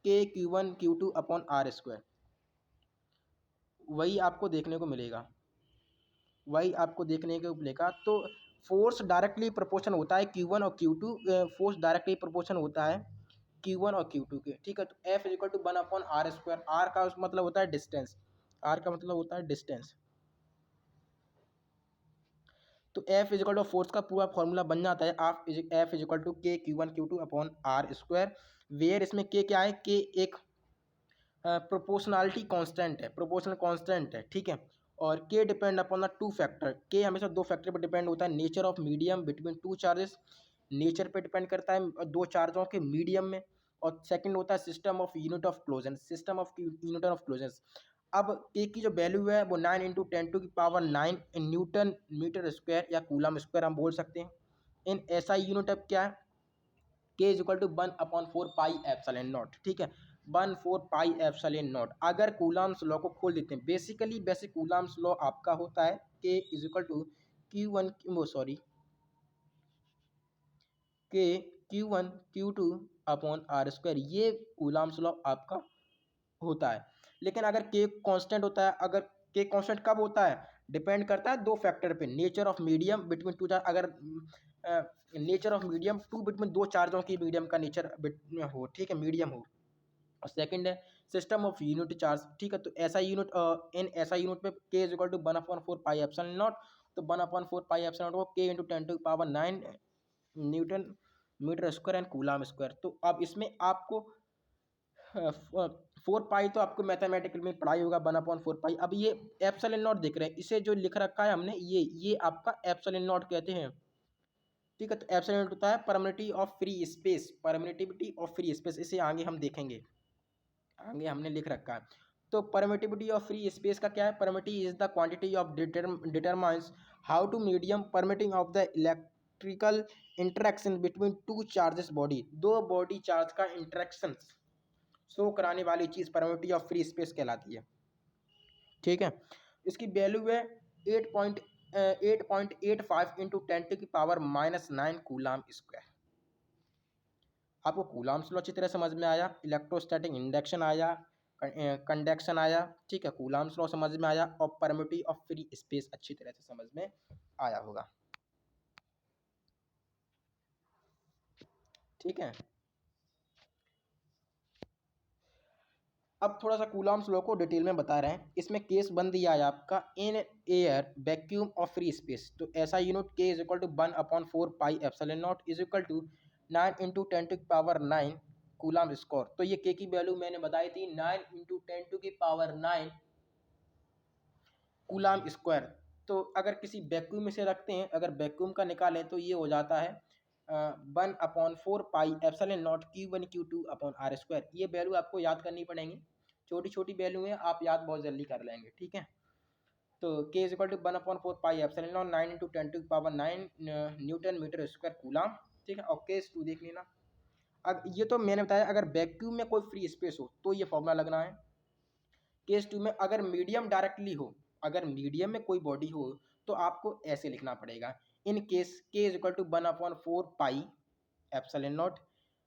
के Q1 Q2 upon R square, वही आपको देखने को मिलेगा, वही आपको देखने को मिलेगा। तो फोर्स डायरेक्टली प्रोपोर्शन होता है Q1 और Q2, फोर्स डायरेक्टली प्रोपोर्शन होता है Q1 और Q2 के। ठीक है, तो F is equal to 1 upon R square, R का मतलब होता है डिस्टेंस, आर का मतलब होता है डिस्टेंस। तो F is equal to force का पूरा फॉर्मूला बन जाता है F is equal to K Q1 Q2 upon R square, where इसमें के क्या है, के एक प्रोपोर्शनलिटी कांस्टेंट है, प्रोपोर्शनल कांस्टेंट है। ठीक है, और के depend upon the two factor, के हमेशा दो फैक्टर पर डिपेंड होता है, nature of medium between two charges, nature पे डिपेंड करता है दो चार्जों के मीडियम में, और सेकंड होता है system of unit of closure, system of unit of closure. अब के की जो वैल्यू है वो 9 × 10⁹ न्यूटन मीटर स्क्वायर या कूलम स्क्वायर हम बोल सकते हैं। इन ऐसा यूनिट अब क्या है, K is equal to 1/4 pi epsilon naught. ठीक है, 1/4 पाई एप्सिलॉन नॉट। अगर कूलम्स लॉ को खोल देते हैं, बेसिकली बेसिक कूलम्स लॉ आपका होता है K is equal to Q1 वो sorry K Q1 Q2 upon R square, ये कूलम्स लॉ आपका होता है। लेकिन अगर के कांस्टेंट होता है, अगर के कांस्टेंट कब होता है, डिपेंड करता है दो फैक्टर पे, nature of medium between two charge, अगर nature of medium two between दो चार्जों की मीडियम का नेचर हो, ठीक है, मीडियम हो, और सेकंड है सिस्टम ऑफ यूनिट चार्ज। ठीक है, तो ऐसा यूनिट इन ऐसा यूनिट पे K is equal to 1/4 pi epsilon naught. तो 1/4 पाई एप्सिलॉन नॉट को K into 10⁹ newton metre square and coulomb square. तो अब इसमें आपको 4 पाई तो आपको मैथमेटिकल में पढ़ाई होगा, 1/4 पाई। अब ये एप्सिलॉन नॉट दिख रहे हैं, इसे जो लिख रखा है हमने, ये आपका एप्सिलॉन नॉट कहते हैं। ठीक है, तो एप्सिलॉन नॉट होता है permittivity of free space, permittivity of free space, इसे आगे हम देखेंगे, आगे हमने लिख रखा है। तो परमिटिविटी ऑफ फ्री स्पेस का क्या है, permittivity is the quantity of determines how to medium permitting of the electrical interaction between two charges body, दो बॉडी चार्ज का इंटरेक्शन शो कराने वाली चीज़ परमिटिविटी ऑफ फ्री स्पेस कहलाती है। ठीक है, इसकी वैल्यू है 8.85 × 10⁻⁹ कूलम स्क्वायर। आपको कूलम्स लॉ अच्छी तरह समझ में आया, इलेक्ट्रोस्टैटिक इंडक्शन आया, कंडक्शन आया, ठीक है, कूलम्स लॉ समझ में आया, और परमिटिविटी ऑफ फ्री स्पेस अच्छी तरह से समझ में आया होगा। ठीक है, अब थोड़ा सा कूलम्स लॉ को डिटेल में बता रहे हैं। इसमें केस बन दिया है आपका in air vacuum of free space, तो SI unit K is equal to 1/4 pi epsilon naught is equal to 9 × 10⁹ coulomb square. तो ये के की वैल्यू मैंने बताई थी 9 × 10⁹ कूलम स्क्वायर। तो अगर किसी वैक्यूम में से रखते हैं, अगर वैक्यूम का निकालें तो ये हो जाता है 1/4 pi epsilon naught Q1 Q2/r²। ये वैल्यू आपको याद करनी पड़ेंगी, छोटी छोटी वैल्यू है, आप याद बहुत जल्दी कर लेंगे, ठीक है। तो K is equal to 1/4 pi epsilon naught 9 × 10⁹ newton metre square coulomb, ठीक है। और केस 2 देख लेना। अब ये तो मैंने बताया अगर वैक्यूम में कोई फ्री स्पेस हो तो ये फॉर्मूला लगना है। केस 2 में अगर मीडियम डायरेक्टली हो, अगर मीडियम में कोई बॉडी हो तो आपको ऐसे लिखना पड़ेगा, in case K is equal to 1/4 pi epsilon naught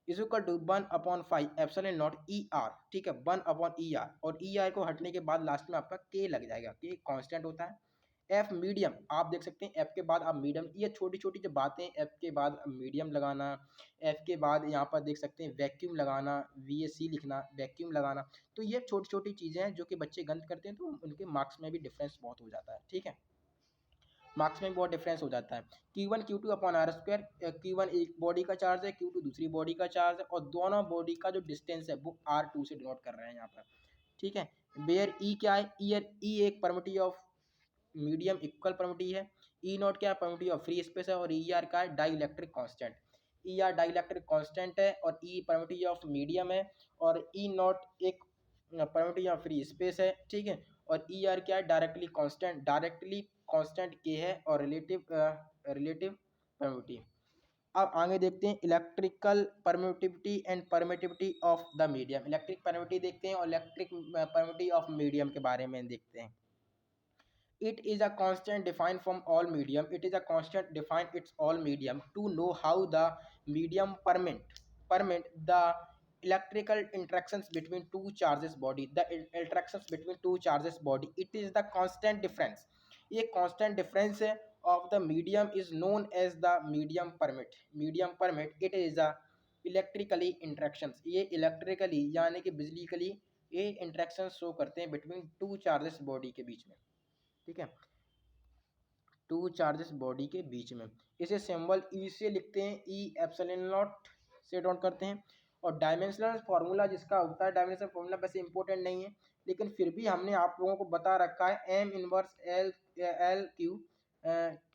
is equal to 1/5 epsilon naught ER, ठीक है, 1/ER। और ER को हटने के बाद लास्ट में आपका K लग जाएगा, K कांस्टेंट होता है। एफ मीडियम आप देख सकते हैं, एफ के बाद आप मीडियम, ये छोटी छोटी जो बातें, एफ के बाद मीडियम लगाना, एफ के बाद यहाँ पर देख सकते हैं वैक्यूम लगाना, VAC लिखना, वैक्यूम लगाना। तो ये छोटी छोटी चीज़ें हैं जो कि बच्चे गलत करते हैं, तो उनके मार्क्स में भी डिफरेंस बहुत हो जाता है, ठीक है, मार्क्स में भी बहुत डिफरेंस हो जाता है। Q1 Q2/r², Q1 एक बॉडी का चार्ज है, Q2 दूसरी बॉडी का चार्ज है, और दोनों बॉडी का जो डिस्टेंस है वो R2 से डिनोट कर रहे हैं यहाँ पर, ठीक है। वेयर E क्या है, ई एक परमिटिव ऑफ मीडियम इक्वल परमिटी है, ई नॉट क्या है, परमिटी ऑफ फ्री स्पेस है, और ई आर का है dielectric constant. E R dielectric constant है और ई परमिटी ऑफ मीडियम है, और ई नॉट एक परमिटी ऑफ फ्री स्पेस है, ठीक है। और ई आर क्या है, डायरेक्टली कॉन्स्टेंट के है, और रिलेटिव परमिटी। अब आगे देखते हैं electrical permittivity and permittivity of the medium. Electric permittivity देखते हैं और इलेक्ट्रिक परमिटिविटी ऑफ मीडियम के बारे में देखते हैं। It is a constant defined from all medium. It is a constant defined its all medium to know how the medium permit the electrical interactions between two charges body. The interactions between two charges body. It is the constant difference. ये constant difference है of the medium is known as the medium permit. Medium permit. It is a electrically interactions. ये electrically यानी कि बिजलीकली ये interactions show करते हैं between two charges body के बीच में, ठीक है, टू चार्जेस बॉडी के बीच में। इसे सिंबल ई से लिखते हैं, ई एप्सिलॉन नॉट से डॉट करते हैं। और डायमेंशनल फार्मूला जिसका होता है, डायमेंशनल फार्मूला वैसे इंपॉर्टेंट नहीं है, लेकिन फिर भी हमने आप लोगों को बता रखा है, M inverse L Q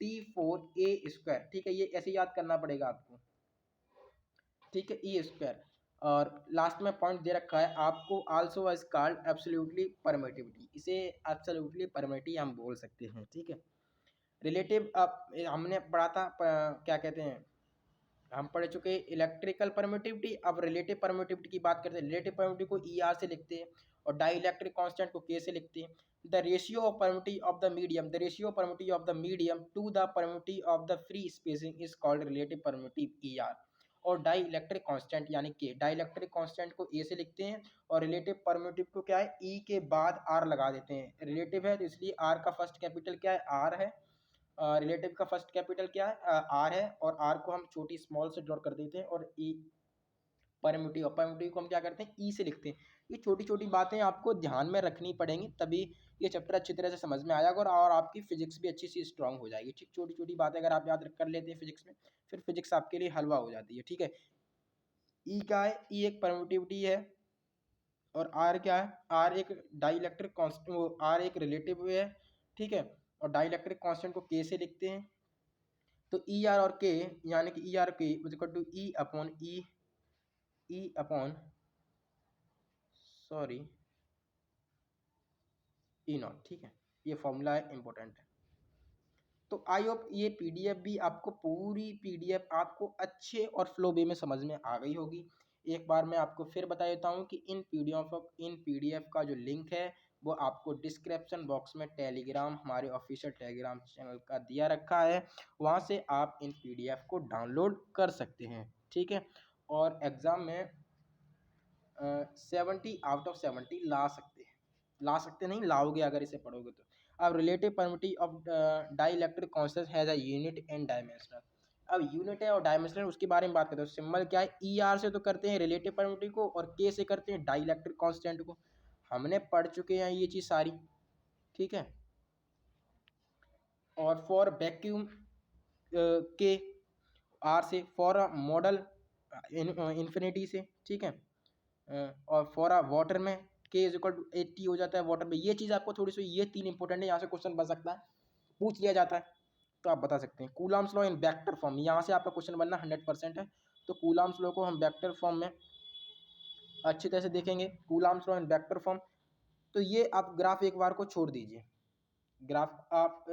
T4A², ठीक है, ये ऐसे याद करना पड़ेगा आपको, ठीक है, ई स्क्वायर। और लास्ट में पॉइंट दे रखा है आपको, also is called absolutely permittivity, इसे एब्सोल्युटली परमिटिविटी हम बोल सकते हैं, ठीक है। रिलेटिव अब हमने पढ़ा था, क्या कहते हैं, हम पढ़ चुके इलेक्ट्रिकल परमिटिविटी। अब रिलेटिव परमिटिविटी की बात करते हैं। रिलेटिव परमिटिविटी को ER से लिखते हैं और डाई इलेक्ट्रिक कॉन्स्टेंट को K से लिखते हैं। The ratio of permittivity of the medium, the ratio of permittivity of the medium to the permittivity of the free spacing is called relative permittivity ER। और dielectric constant यानी K, dielectric constant को A से लिखते हैं और relative permittivity को क्या है, E के बाद R लगा देते हैं। रिलेटिव है तो इसलिए R का फर्स्ट कैपिटल क्या है, R है। रिलेटिव का फर्स्ट कैपिटल क्या है, आर है, और आर को हम छोटी स्मॉल से ड्रॉ कर देते हैं, और ई परमिटिव को हम क्या करते हैं, ई से लिखते हैं। ये छोटी छोटी बातें आपको ध्यान में रखनी पड़ेंगी, तभी ये चैप्टर अच्छी तरह से समझ में आएगा और आपकी फिजिक्स भी अच्छी सी स्ट्रांग हो जाएगी, ठीक। छोटी छोटी बातें अगर आप याद कर लेते हैं फिजिक्स में, फिर फिजिक्स आपके लिए हलवा हो जाती है, ठीक है। ई क्या है, ई एक परमिटिविटी है, और आर क्या है, आर एक डाइलेक्ट्रिक कांस्टेंट, आर एक रिलेटिव है, ठीक है। और डाइलेक्ट्रिक कांस्टेंट को के से लिखते हैं। तो ई आर और के यानी कि E R K equal to E upon sorry E naught, ठीक है। ये फॉर्मूला है, इंपॉर्टेंट है। तो आई होप ये पीडीएफ भी आपको, पूरी पीडीएफ आपको अच्छे और फ्लो वे में समझ में आ गई होगी। एक बार मैं आपको फिर बता देता हूँ कि इन पीडीएफ का जो लिंक है वो आपको डिस्क्रिप्शन बॉक्स में टेलीग्राम, हमारे ऑफिशियल टेलीग्राम चैनल का दिया रखा है, वहाँ से आप इन पीडीएफ को डाउनलोड कर सकते हैं, ठीक है। और एग्ज़ाम में 70/70 ला सकते नहीं, लाओगे अगर इसे पढ़ोगे तो। अब relative permittivity of dielectric constant has a unit and dimensional. अब यूनिट है और डायमेंशनल, उसके बारे में बात करते हैं। सिंबल क्या है, ई आर से तो करते हैं रिलेटिव परमिटिविटी को, और के से करते हैं डाइलेक्ट्रिक कांस्टेंट को। हमने पढ़ चुके हैं ये चीज़ सारी, ठीक है। और फॉर वैक्यूम के आर से, फॉर अ मॉडल इन्फिनिटी से, ठीक है। और फॉर अ वाटर में K इज इक्वल टू 80 हो जाता है वाटर में। ये चीज़ आपको थोड़ी सी, ये तीन इंपॉर्टेंट है, यहाँ से क्वेश्चन बन सकता है। पूछ लिया जाता है तो आप बता सकते हैं। Coulomb's law in vector form, यहाँ से आपका क्वेश्चन बनना 100% है। तो कूलम्ब्स लॉ को हम वेक्टर फॉर्म में अच्छी तरह से देखेंगे। Coulomb's law in vector form, तो ये आप ग्राफ एक बार को छोड़ दीजिए, ग्राफ आप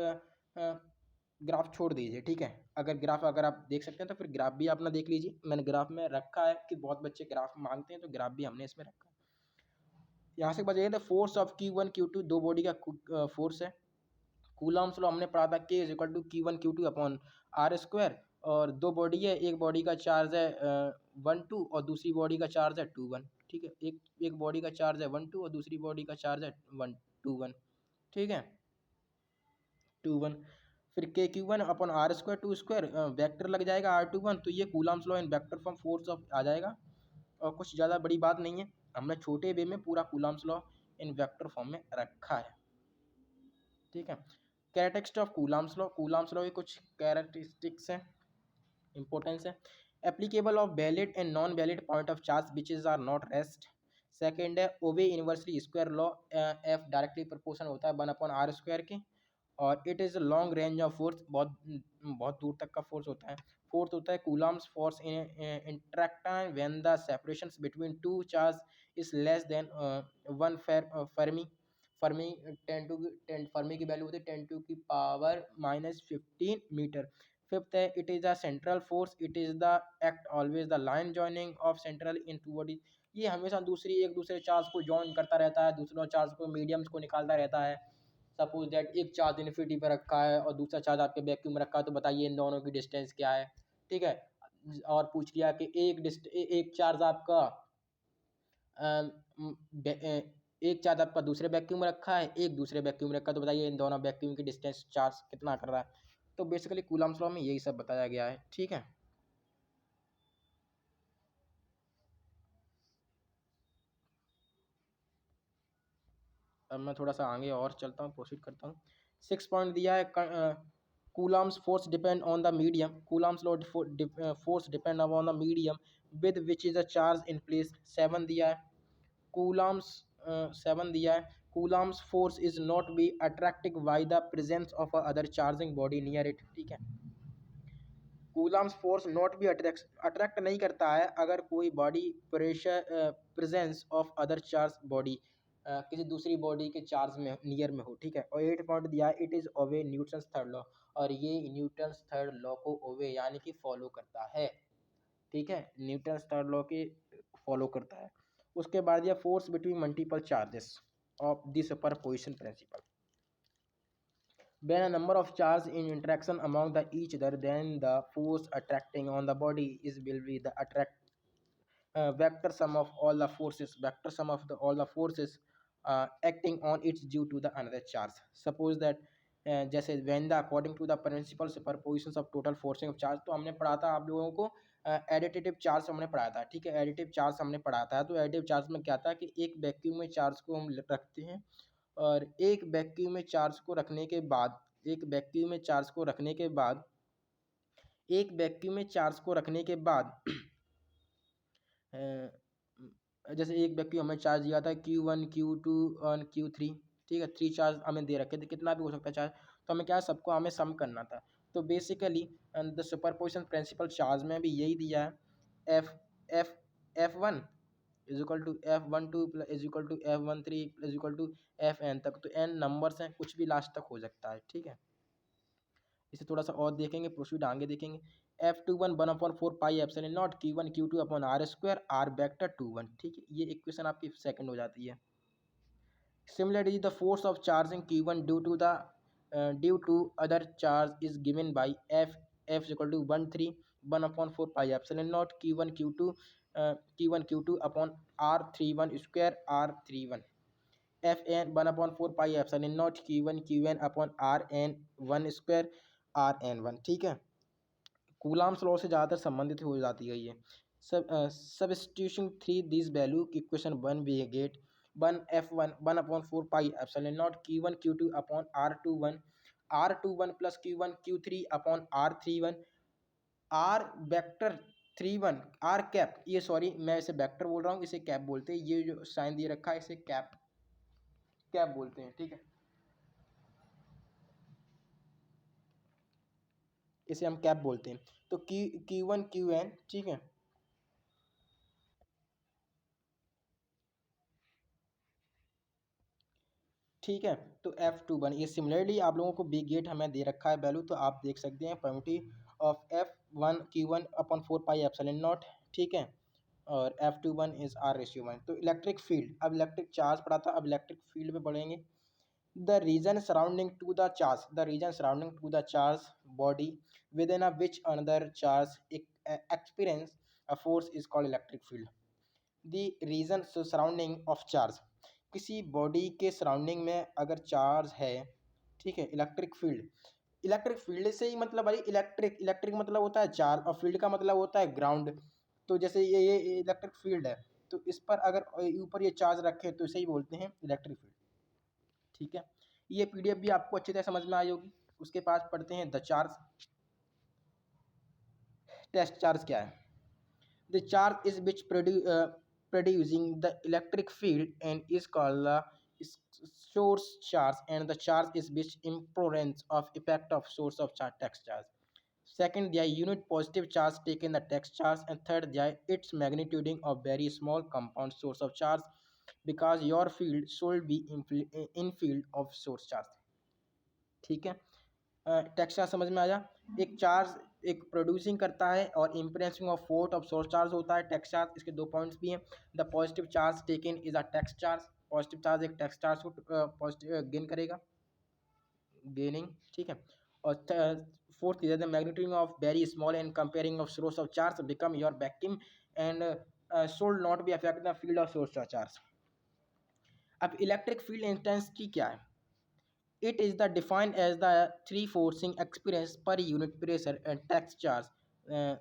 ग्राफ छोड़ दीजिए, ठीक है। अगर ग्राफ अगर आप देख सकते हैं तो फिर ग्राफ भी अपना देख लीजिए। मैंने ग्राफ में रखा है कि बहुत बच्चे ग्राफ मांगते हैं, तो ग्राफ भी हमने इसमें रखा है। यहाँ से बताइए the force of Q1 Q2, दो बॉडी का फोर्स है। कूलम्ब्स लॉ हमने पढ़ा था K is equal to Q1 Q2 upon R square, और दो बॉडी है, एक बॉडी का चार्ज है 1 2 और दूसरी बॉडी का चार्ज है 2 1, ठीक है। एक बॉडी का चार्ज है 1 2 और दूसरी बॉडी का चार्ज है 1 2 1, ठीक है, 2 1। फिर K Q1 upon r square two square vector लग जाएगा R21, तो ये Coulomb's law in vector form force of आ जाएगा। और कुछ ज़्यादा बड़ी बात नहीं है, हमने छोटे वे में पूरा Coulomb's law in vector form में रखा है, ठीक है। Characteristics of Coulomb's law, Coulomb's law की कुछ कैरेक्टरिस्टिक्स हैं, इंपॉर्टेंस है। Applicable of valid and non valid point of charge which is are not rest. Second है obey inversely square law, f directly proportional होता है 1/r² के, और it is long range of force, बहुत बहुत दूर तक का फोर्स होता है। फोर्थ होता है Coulomb's force in interaction when the separation between two charge is less than 1 fermi. Fermi 10 fermi की वैल्यू होती है 10⁻⁻15 मीटर। फिफ्थ है it is a central force, it is the act always the line joining of central in two body, ये हमेशा एक दूसरे charge को join करता रहता है, दूसरों चार्ज को मीडियम्स को निकालता रहता है। सपोज दैट एक चार्ज इन्फिनिटी पर रखा है और दूसरा चार्ज आपके वैक्यूम में रखा है, तो बताइए इन दोनों की डिस्टेंस क्या है, ठीक है। और पूछ लिया कि एक चार्ज आपका एक चार्ज आपका दूसरे वैक्यूम में रखा है, एक दूसरे वैक्यूम में रखा है, तो बताइए इन दोनों वैक्यूम की डिस्टेंस चार्ज कितना कर रहा है। तो बेसिकली कूलम्ब्स लॉ में यही सब बताया गया है, ठीक है। अब मैं थोड़ा सा आगे और चलता हूँ, प्रोसीड करता हूँ। 6 पॉइंट दिया है, Coulomb's force depend on the medium, Coulomb's law force depend on the medium with which is a charge in place. 7 दिया है कूलम्ब्स 7 दिया है Coulomb's force is not be attractive by the presence of other charging body near it, ठीक है। Coulomb's force not be attract नहीं करता है अगर कोई body pressure presence of other charge body किसी दूसरी बॉडी के चार्ज में नियर में हो, ठीक है। और 8 पॉइंट दिया है it is obey Newton's third law, और ये न्यूटन्स थर्ड लॉ को ओवे यानी कि फॉलो करता है, ठीक है, न्यूटन्स थर्ड लॉ के फॉलो करता है। उसके बाद यह force between multiple charges of the superposition principal, when a number of charges in interaction among the each other, then the force attracting on the body is will be the attract vector sum of all the forces, vector sum of all the forces acting on its due to the another charge. Suppose that जैसे when the according to the principal superpositions of total forcing of charge, तो हमने पढ़ा था आप लोगों को additive charge हमने पढ़ा था, ठीक है। एडिटिव चार्ज हमने पढ़ा था, तो एडिटिव चार्ज में क्या था कि एक वैक्यूम में चार्ज को हम रखते हैं, और एक वैक्यूम में चार्ज को रखने के बाद एक वैक्यूम में चार्ज को रखने के बाद एक वैक्यूम में चार्ज को रखने के बाद जैसे एक वैक्यूम हमें चार्ज दिया था Q1 Q2 और Q3, ठीक है, 3 चार्ज हमें दे रखे थे, कितना भी हो सकता है चार्ज, तो हमें क्या सबको हमें सम करना था। तो basically the superposition principle charge में भी यही दिया है, F1 is equal to F12 is equal to F13 is equal to Fn तक, तो n नंबर्स हैं, कुछ भी लास्ट तक हो सकता है, ठीक है। इसे थोड़ा सा और देखेंगे, प्रोसीड आगे देखेंगे। F21 1/4 pi epsilon naught Q1 Q2 upon R square R vector 2 1, ठीक है। ये इक्वेशन आपकी सेकंड हो जाती है। Similarly, the force of charging Q1 due to other charge is given by F is equal to 1/4 pi epsilon naught Q1 Q2 upon R31 square R31, Fn 1/4 pi epsilon naught Q1 upon Rn1 square Rn1, ठीक है। Coulomb's law से ज़्यादातर संबंधित हो जाती है ये substitution 3 this value equation 1 we get 1 F1 1/4 pi epsilon naught Q1 Q2 upon R21 plus Q1 Q3 upon R31 R vector 31 R cap, ये सॉरी मैं इसे वेक्टर बोल रहा हूँ, इसे कैप बोलते हैं, ये जो साइन दिए रखा है इसे कैप बोलते हैं, ठीक है। इसे हम कैप बोलते हैं। तो Q1 Qn, ठीक है, ठीक है। तो F21 ये सिमिलरली आप लोगों को बिग गेट हमें दे रखा है वैल्यू, तो आप देख सकते हैं permittivity of F1 Q1/4 pi epsilon naught, ठीक है, और F21 इज R/1। तो इलेक्ट्रिक फील्ड, अब इलेक्ट्रिक चार्ज पढ़ा था, अब इलेक्ट्रिक फील्ड पे पढ़ेंगे। The region surrounding to the charge, the region surrounding to the charge body within a which another charge experience a force is called electric field. The region surrounding of charge, किसी body के surrounding में अगर charge है, ठीक है, electric field, electric field से ही मतलब भाई इलेक्ट्रिक, इलेक्ट्रिक मतलब होता है चार्ज और फील्ड का मतलब होता है ग्राउंड। तो जैसे ये इलेक्ट्रिक फील्ड है, तो इस पर अगर ऊपर ये चार्ज रखे तो इसे ही बोलते हैं इलेक्ट्रिक फील्ड, ठीक है। ये पीडीएफ भी आपको अच्छी तरह समझ में आई होगी। उसके पास पढ़ते हैं द चार्ज। टेस्ट चार्ज क्या है? The charge is which producing the electric field and is called the source charge, and the charge is which influence of effect of source of charge, text charge. Second, the unit positive charge taken the text charge, and third, the its magnitude of very small compound source of charge, because your field should be in field of source charge, ठीक है। Text charge समझ में आया। एक charge एक producing करता है और impressing of fort of source charge होता है टेक्स्ट चार्ज। इसके दो पॉइंट्स भी हैं। The positive charge taken is a text charge, positive charge एक टेक्स्ट चार्ज को पॉजिटिव गेन करेगा, गेनिंग, ठीक है। और fourth is the magnitude of very small and comparing of source of charge become your vacuum and should not be affect the field of source charge। अब electric field intensity क्या है? It is the defined as the three forcing experience per unit pressure and text charge, uh,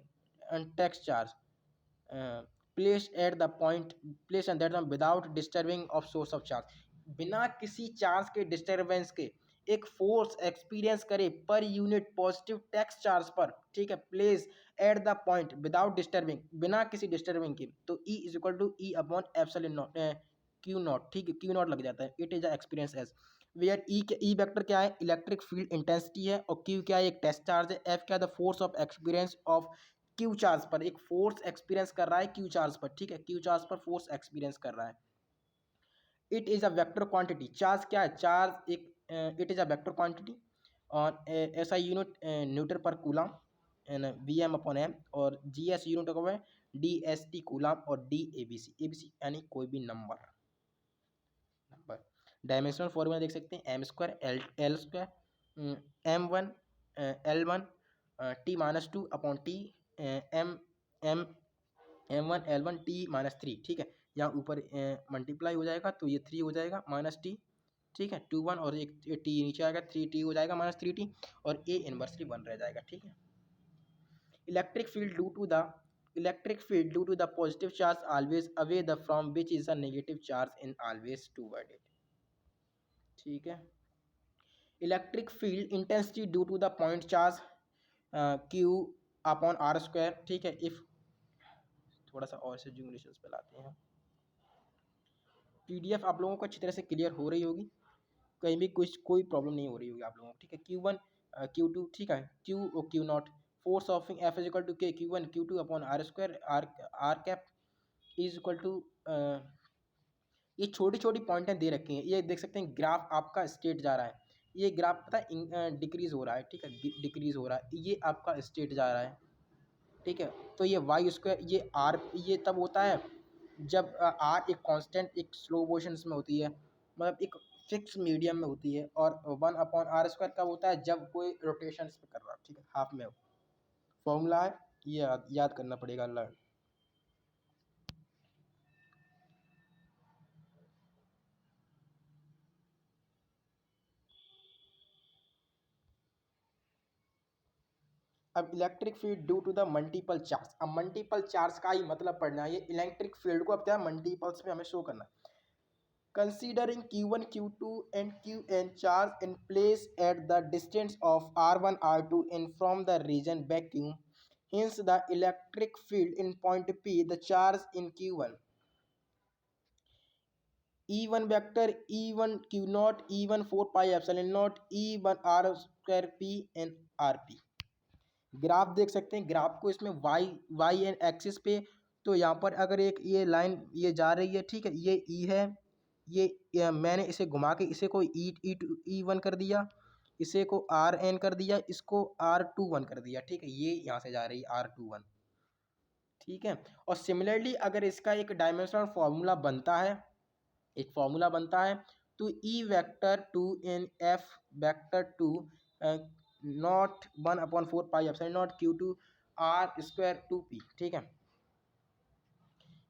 uh, placed at the point placed at that without disturbing of source of charge। बिना किसी charge के disturbance के एक force experience करे per unit positive text charge पर, ठीक है, place at the point without disturbing, बिना किसी डिस्टर्बिंग के, तो E is equal to E upon epsilon naught Q naught, ठीक है, क्यू नॉट लग जाता है। It is the experience as where E vector क्या है? इलेक्ट्रिक फील्ड इंटेंसिटी है, और क्यू क्या है? एक टेस्ट चार्ज है। एफ क्या है? The force of experience of Q charge पर, एक फोर्स एक्सपीरियंस कर रहा है क्यू चार्ज पर, ठीक है, क्यू चार्ज पर फोर्स एक्सपीरियंस कर रहा है। It is a vector quantity, charge क्या है? चार्ज एक it is a vector quantity और SI unit newton per coulomb and V M upon M, और जी एस यूनिट का है डी एस टी कूलम, और डी ए बी सी यानी कोई भी नंबर। डायमेंशनल फॉर्मूला देख सकते हैं, M square L square M1 L1 T-2 upon T M M M1 L1 T-3, ठीक है। यहाँ ऊपर मल्टीप्लाई हो जाएगा तो ये 3 हो जाएगा माइनस टी, ठीक है, 2 1, और एक टी नीचे आएगा 3T हो जाएगा माइनस 3T, और ए इनवर्सली 1 रह जाएगा, ठीक है। Electric field due to the electric field due to the positive charge always away the from which is a negative charge in always toward it, ठीक है। Electric field intensity due to the point charge Q upon R square, ठीक है। If थोड़ा सा और से जूमिलेशंस पे लाते हैं। पीडीएफ आप लोगों को अच्छी तरह से क्लियर हो रही होगी, कहीं भी कुछ कोई प्रॉब्लम नहीं हो रही होगी आप लोगों को, ठीक है। Q1 Q2, ठीक है, Q naught force of F is equal to K Q1 Q2 upon R square, R cap is equal to, ये छोटी छोटी पॉइंटें दे रखी हैं। ये देख सकते हैं ग्राफ आपका स्टेट जा रहा है, ये ग्राफ पता है डिक्रीज हो रहा है, ठीक है, डिक्रीज हो रहा है, ये आपका स्टेट जा रहा है, ठीक है। तो ये वाई स्क्वायर, ये आर, ये तब होता है जब आर एक कांस्टेंट एक स्लो मोशन में होती है, मतलब एक फिक्स मीडियम में होती है, और 1/r स्क्वायर कब होता है? जब कोई रोटेशन पे कर रहा है, ठीक है, हाफ में हो। फॉर्मूला है ये याद करना पड़ेगा अल्लाह। अब electric field due to the multiple charge, अब मल्टीपल चार्ज का ही मतलब पढ़ना है। ये इलेक्ट्रिक फील्ड को अब क्या मल्टीपल्स में हमें शो करना है। Considering Q1 Q2 and Qn charge in place at the distance of R1 R2 and from the region vacuum, hence the electric field in point P, the charge in Q1 E1 vector E1 Q naught E1 4 pi epsilon naught E1 R square P and RP, graph देख सकते हैं, graph को इसमें Y and axis पे, तो यहाँ पर अगर एक ये लाइन ये जा रही है, ठीक है, ये ई है, मैंने इसे घुमा के इसे को ई वन कर दिया, इसे को आर एन कर दिया, इसको R21 कर दिया, ठीक है, ये यहाँ से जा रही है R21, ठीक है। और सिमिलरली अगर इसका एक डायमेंशनल फार्मूला बनता है, एक फार्मूला बनता है, तो E vector two in F vector two naught 1/4 pi epsilon naught Q2 R²2P, ठीक है।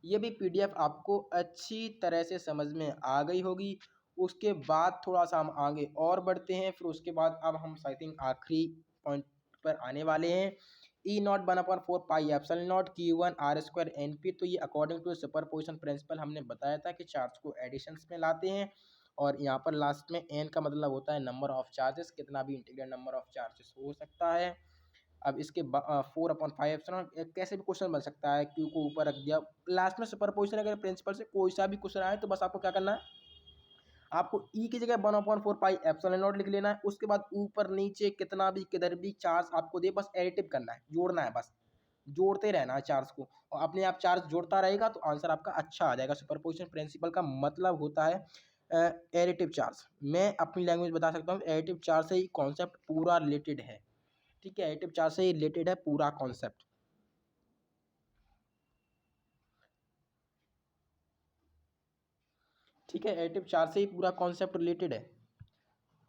ये भी पीडीएफ आपको अच्छी तरह से समझ में आ गई होगी। उसके बाद थोड़ा सा हम आगे और बढ़ते हैं, फिर उसके बाद अब हम आई थिंक आखिरी पॉइंट पर आने वाले हैं। E0 1/4 pi epsilon naught Q1 R² NP, तो ये अकॉर्डिंग टू सुपरपोजिशन प्रिंसिपल हमने बताया था कि चार्ज को एडिशंस में लाते हैं, और यहाँ पर लास्ट में n का मतलब होता है नंबर ऑफ चार्जेस, कितना भी इंटीग्रल नंबर ऑफ चार्जेस हो सकता है। अब इसके 4/5 कैसे भी क्वेश्चन बन सकता है, क्यू को ऊपर रख दिया, लास्ट में सुपरपोजिशन अगर प्रिंसिपल से कोई सा भी क्वेश्चन आए तो बस आपको क्या करना है, आपको ई की जगह 1/4 पाई एप्सिलॉन नॉट लिख लेना है, उसके बाद ऊपर नीचे कितना भी किधर भी चार्ज आपको दे, बस एडिटिव करना है, जोड़ना है, बस जोड़ते रहना है चार्ज को, और अपने आप चार्ज जोड़ता रहेगा तो आंसर आपका अच्छा आ जाएगा। सुपरपोजिशन प्रिंसिपल का मतलब होता है एडिटिव चार्ज। मैं अपनी लैंग्वेज बता सकता हूँ, एडिटिव चार्ज से ही कॉन्सेप्ट पूरा रिलेटेड है, ठीक है, एडिटिव चार्ज से ही रिलेटेड है पूरा कॉन्सेप्ट, ठीक है, एडिटिव चार्ज से ही पूरा कॉन्सेप्ट रिलेटेड है,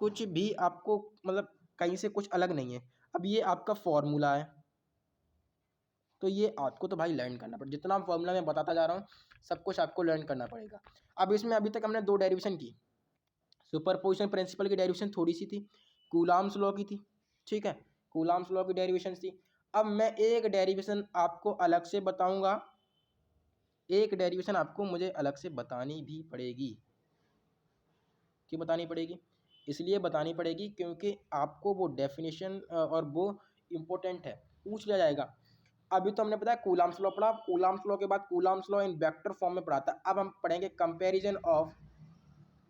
कुछ भी आपको मतलब कहीं से कुछ अलग नहीं है। अब ये आपका फॉर्मूला है, तो ये आपको तो भाई लर्न करना पड़ेगा, जितना फॉर्मूला मैं बताता जा रहा हूँ सब कुछ आपको लर्न करना पड़ेगा। अब इसमें अभी तक हमने दो डेरिवेशन की, सुपरपोजिशन प्रिंसिपल की डेरिवेशन थोड़ी सी थी, कूलॉम्स लॉ की थी, ठीक है, कूलॉम्स लॉ की डेरिवेशन थी। अब मैं एक डेरिवेशन आपको अलग से बताऊंगा, एक डेरिवेशन आपको मुझे अलग से बतानी भी पड़ेगी। क्यों बतानी पड़ेगी? इसलिए बतानी पड़ेगी क्योंकि आपको वो डेफिनेशन और वो इम्पोर्टेंट है, पूछ लिया जाएगा। अभी तो हमने बताया कूलॉम्स लॉ पढ़ा, कूलॉम्स लॉ के बाद Coulomb's law in vector form में पढ़ा था। अब हम पढ़ेंगे comparison of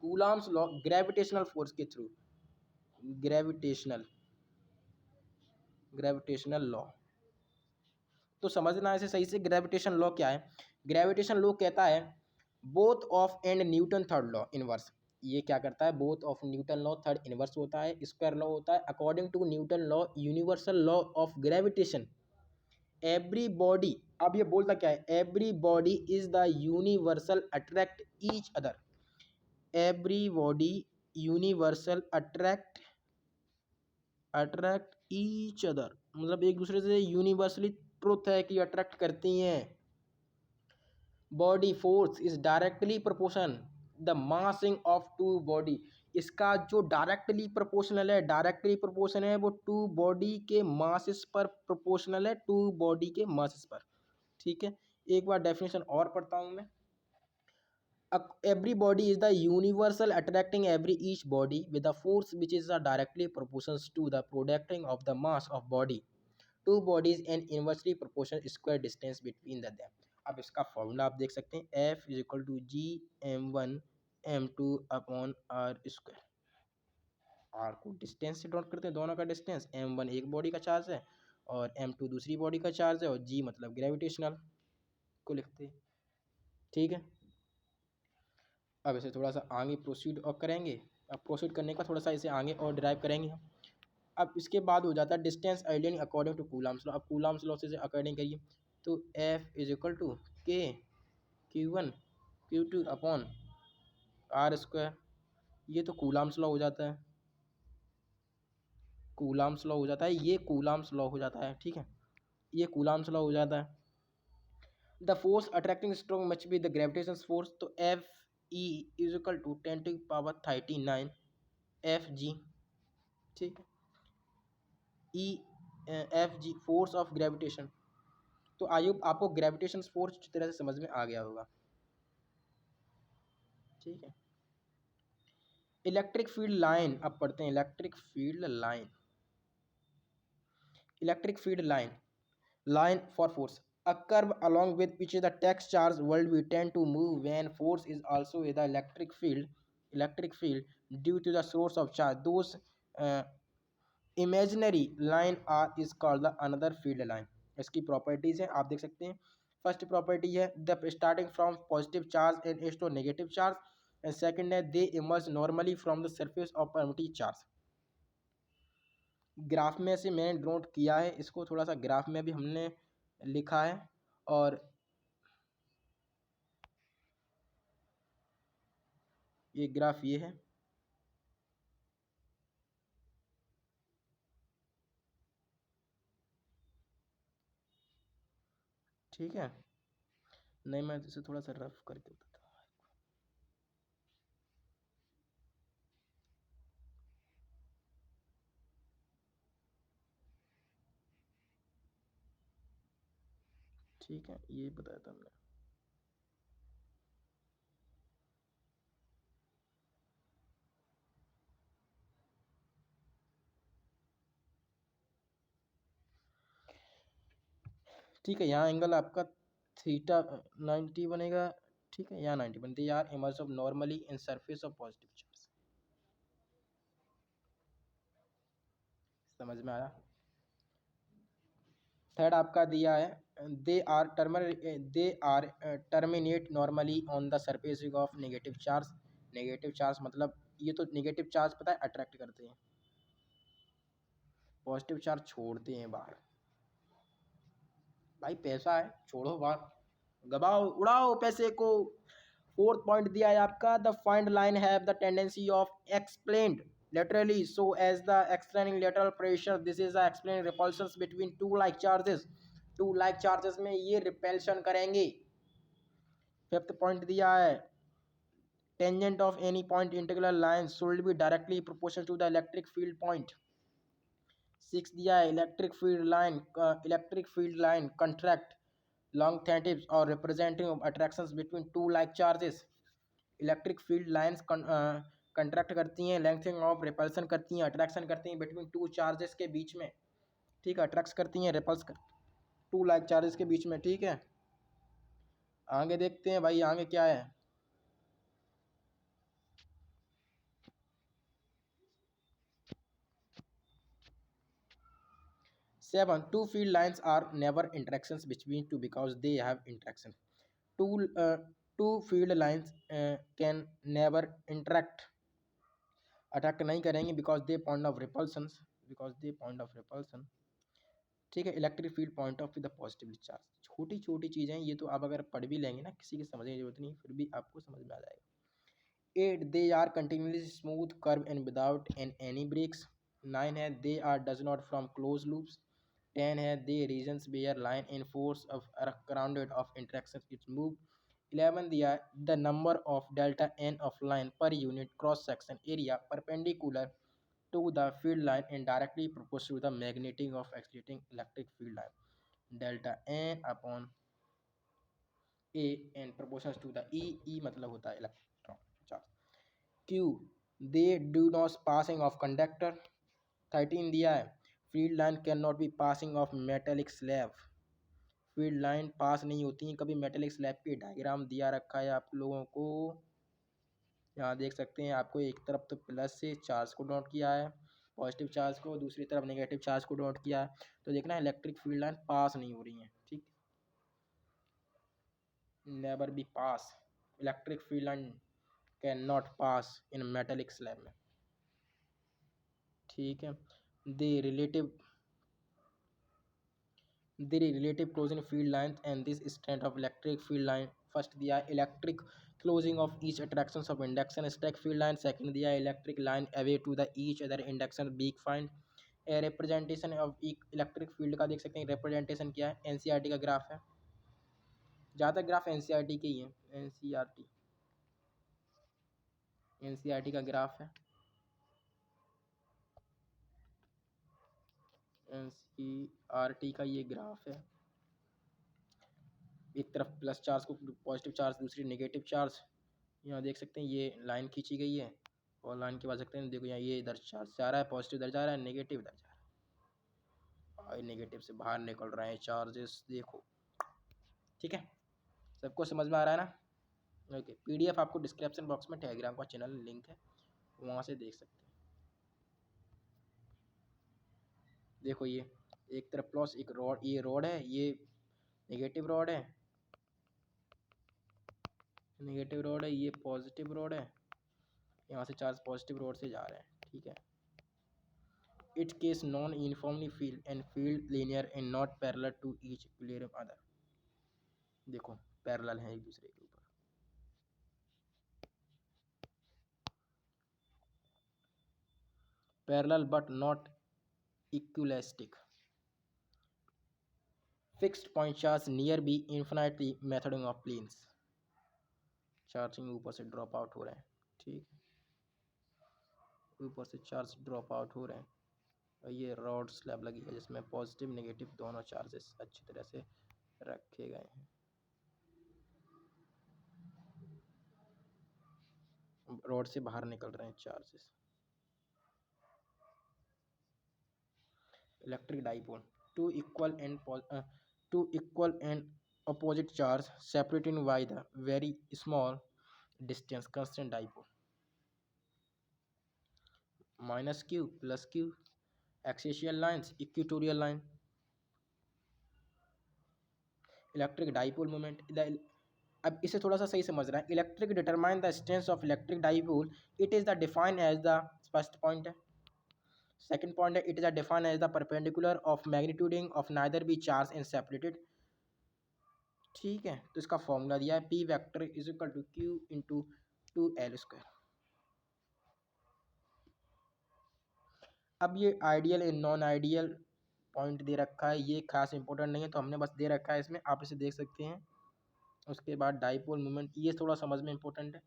Coulomb's law gravitational force के थ्रू, ग्रेविटेशनल ग्रेविटेशनल लॉ। तो समझना है इसे सही से, ग्रेविटेशन लॉ क्या है। ग्रेविटेशन लॉ कहता है both of and Newton third law inverse. ये क्या करता है, both of Newton law third inverse होता है, स्क्वायर लॉ होता है। According to Newton law universal law of gravitation every body, अब ये बोलता क्या है, every body is the universal attract each other, every body universal attract each other, मतलब एक दूसरे से यूनिवर्सली ट्रुथ है कि अट्रैक्ट करती हैं। Body force is directly proportion the massing of two body, इसका जो डायरेक्टली प्रोपोर्शनल है, डायरेक्टली प्रोपोर्शन है वो टू बॉडी के मासेस पर प्रोपोर्शनल है, टू बॉडी के मासेस पर, ठीक है। एक बार डेफिनेशन और पढ़ता हूँ मैं। Every body is the universal attracting every each body with a force which is directly proportional to the producting of the mass of body. Two bodies and inversely proportional square distance between the them. अब इसका formula आप देख सकते हैं, F is equal to G M1 M2 upon R square. R को distance से dot करते हैं, दोनों का डिस्टेंस, M1 एक बॉडी का चार्ज है और M2 दूसरी बॉडी का चार्ज है, और G मतलब ग्रेविटेशनल को लिखते हैं, ठीक है। अब इसे थोड़ा सा आगे प्रोसीड और करेंगे, अब प्रोसीड करने का थोड़ा सा इसे आगे और ड्राइव करेंगे हम। अब इसके बाद हो जाता है distance identity according to Coulomb's law. अब कूलॉम्स लॉ से अकॉर्डिंग करिए, तो F is equal to K Q1 Q2 upon R square, ये तो कूलॉम्स लॉ हो जाता है, कूलॉम्स लॉ हो जाता है, ये कूलॉम्स लॉ हो जाता है, ठीक है, ये कूलॉम्स लॉ हो जाता है। The force attracting strong much be the gravitation force, तो F E is equal to 10⁻39 F G, ठीक है, E F G force of gravitation. तो आयु आपको ग्रेविटेशन फोर्स अच्छी तरह से समझ में आ गया होगा, ठीक है। इलेक्ट्रिक फील्ड लाइन अब पढ़ते हैं, electric field line, electric field line, line for force, a curve along with which the text charge world we tend to move when force is also in the electric field due to the source of charge, those uh, imaginary line are is called the another field line. इसकी properties हैं, आप देख सकते हैं। First property है the starting from positive charge and is to negative charge, and second है they emerge normally from the surface of primitive charge. Graph में से मैंने नोट किया है, इसको थोड़ा सा ग्राफ में भी हमने लिखा है, और ये ग्राफ ये है, ठीक है। नहीं, मैं इसे थोड़ा सा रफ करके बताता हूँ। ठीक है, ये बताया था हमने। ठीक है, यहाँ एंगल आपका थीटा 90 बनेगा, ठीक है, यहाँ 90 बनती है यार। Emerge of normally in surface of positive charge, समझ में आया। थर्ड आपका दिया है they are terminate normally on the surface of negative charge. Negative charge मतलब ये तो नेगेटिव चार्ज पता है अट्रैक्ट करते हैं, पॉजिटिव चार्ज छोड़ते हैं बाहर। भाई पैसा है, छोड़ो बाहर, गबाओ उड़ाओ पैसे को। फोर्थ पॉइंट दिया है आपका the find line have the tendency of explained laterally so as the explaining lateral pressure, this is the explaining repulsions between two like charges। Two like charges में ये रिपेल्शन करेंगे। फिफ्थ पॉइंट दिया है tangent of any point integral line should be directly proportional to the electric field point. Six दिया है electric field line contract लॉन्गथेटिव्स और representing attractions between two like charges. Electric field lines contract करती हैं, lengthening of repulsion करती हैं, attraction करती हैं बिटवीन टू चार्जेस के बीच में, ठीक है, अट्रैक्ट करती हैं, रिपल्स कर टू लाइक चार्जेस के बीच में, ठीक है। आगे देखते हैं भाई, आगे क्या है। Seven two field lines are never interactions between two because they have interaction. Two two field lines can never interact, attract नहीं करेंगे because they point of repulsion, ठीक है। Electric field point of the positive charge, छोटी छोटी चीज़ें ये तो आप अगर पढ़ भी लेंगे ना, किसी की समझने की जरूरत नहीं, फिर भी आपको समझ में आ जाएगा। 8 they are continuously smooth curve and without any breaks. 9 है they are does not from close loops. 10 है they regions where line in force of crowded of interaction its move. 11 दिया the number of delta N of line पर unit cross section area perpendicular to the field line and directly proportional to the magnetic of exciting electric field line, delta n upon a and proportional to the e मतलब होता है electron charge. q they do not passing of conductor। 13 दिया है field line can not be passing of metallic slab, field line pass नहीं होती है कभी metallic slab की। डायग्राम दिया रखा है आप लोगों को, यहाँ देख सकते हैं। आपको एक तरफ तो प्लस से चार्ज को नोट किया है, पॉजिटिव चार्ज को, दूसरी तरफ नेगेटिव चार्ज को नोट किया है, तो देखना इलेक्ट्रिक फील्ड लाइन पास नहीं हो रही है, ठीक, never be pass, electric field line can not pass in metallic slab में, ठीक है। The relative closing field lines and this strength of electric field line। First दिया है electric closing of each attractions of induction stack field line। Second दिया है electric line away to the each other induction weak find। A representation of electric field का देख सकते हैं, representation क्या है, एनसीईआरटी का ग्राफ है, ज़्यादा ग्राफ एनसीईआरटी के ही है, एनसीईआरटी का ग्राफ है, एनसीईआरटी का ये ग्राफ है। एक तरफ प्लस चार्ज को पॉजिटिव चार्ज, दूसरी नेगेटिव चार्ज, यहाँ देख सकते हैं ये लाइन खींची गई है, और लाइन के बाद सकते हैं देखो यहाँ ये इधर चार्ज जा रहा है, पॉजिटिव इधर जा रहा है, नेगेटिव इधर जा रहा है, और नेगेटिव से बाहर निकल रहे हैं चार्जेस, देखो, ठीक है। सबको समझ में आ रहा है ना। ओके, पीडीएफ आपको डिस्क्रिप्शन बॉक्स में टेलीग्राम का चैनल लिंक है, वहाँ से देख सकते हैं। देखो ये एक तरफ प्लस, एक रॉड, ये रॉड है, ये नेगेटिव रॉड है, नेगेटिव रॉड है, ये पॉजिटिव रॉड है, यहाँ से चार्ज पॉजिटिव रॉड से जा रहे हैं, ठीक है। It case non uniformly field and field linear and not parallel to each equilibrium other. देखो पैरेलल है एक दूसरे के ऊपर। Parallel but not equidistant. Fixed point charge near be infinitely मेथडिंग ऑफ प्लेन्स। चार्जिंग ऊपर से ड्रॉप आउट हो रहे हैं, ठीक, ऊपर से चार्ज ड्रॉप आउट हो रहे हैं। और ये रॉड स्लैब लगी है जिसमें पॉजिटिव नेगेटिव दोनों चार्जेस अच्छी तरह से रखे गए हैं। रॉड से बाहर निकल रहे हैं charges. Electric dipole, two equal and opposite charge separated by the very small distance constant dipole। Minus Q plus Q, axial lines, equatorial line. Electric dipole moment, अब इसे थोड़ा सा सही समझ रहा है। Electric determine the strength of electric dipole, it is the define as the, first point है। Second point है, it is the define as the perpendicular of मैग्नीट्यूडिंग of neither be charge and separated, ठीक है। तो इसका formula दिया है, P vector is equal to Q into 2L²। अब ये ideal and non ideal point दे रखा है, ये खास इंपॉर्टेंट नहीं है, तो हमने बस दे रखा है इसमें, आप इसे देख सकते हैं। उसके बाद डाइपोल मोमेंट, ये थोड़ा समझ में इंपॉर्टेंट है।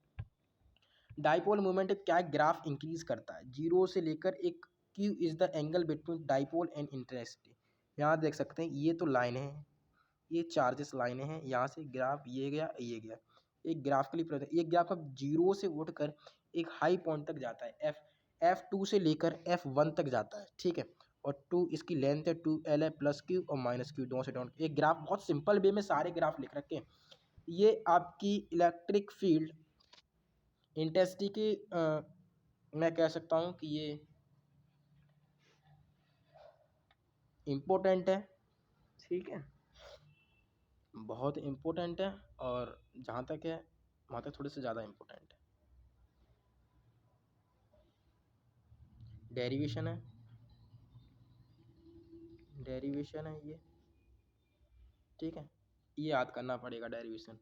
डाइपोल मोमेंट क्या है, ग्राफ इंक्रीज करता है जीरो से लेकर एक, Q is the angle between dipole and intensity. यहाँ देख सकते हैं ये तो लाइन है, ये चार्जेस लाइनें हैं, यहाँ से ग्राफ ये गया ये गया, एक ग्राफिकली ये ग्राफ अब जीरो से उठकर एक हाई पॉइंट तक जाता है, F2 से लेकर F1 तक जाता है, ठीक है। और 2 इसकी लेंथ है, 2L है, प्लस क्यू और माइनस क्यू दोनों से डाउन। एक ग्राफ बहुत सिंपल वे में सारे ग्राफ लिख रखे हैं। ये आपकी इलेक्ट्रिक फील्ड इंटेंसिटी की मैं कह सकता हूँ कि ये इम्पोर्टेंट है, ठीक है, बहुत इम्पोर्टेंट है, और जहाँ तक है वहाँ तक थोड़े से ज़्यादा इम्पोर्टेंट है। डेरिवेशन है, डेरिवेशन है ये, ठीक है, ये याद करना पड़ेगा डेरिवेशन।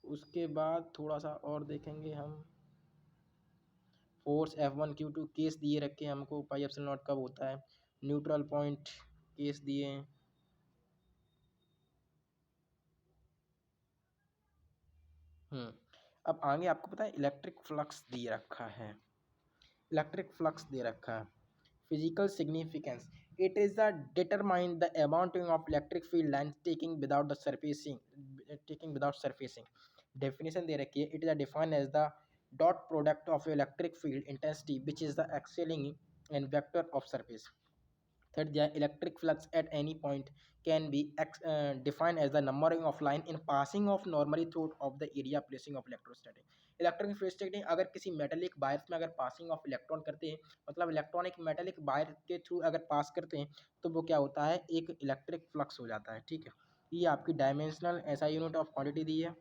उसके बाद थोड़ा सा और देखेंगे हम, फोर्स F1 Q2 केस दिए रखे हैं हमको, पाई एप्सिलॉन नॉट कब होता है, न्यूट्रल पॉइंट केस दिए हैं। अब आगे आपको पता है इलेक्ट्रिक फ्लक्स दिए रखा है, इलेक्ट्रिक फ्लक्स दे रखा है। Physical significance, it is the determine the amount of electric field line taking without surfacing. Definition दे रखी है, it is defined as the dot product of electric field intensity which is the एक्सेलिंग and vector of surface. Third, the electric flux at any point can be defined as the numbering of line in passing of normally through of the area placing of electrostatic। Electrostatic अगर किसी metallic wires में अगर passing of electron करते हैं, मतलब electron एक metallic wire के through अगर पास करते हैं, तो वो क्या होता है, एक इलेक्ट्रिक फ्लक्स हो जाता है, ठीक है। ये आपकी डायमेंशनल ऐसा यूनिट ऑफ क्वांटिटी दी है,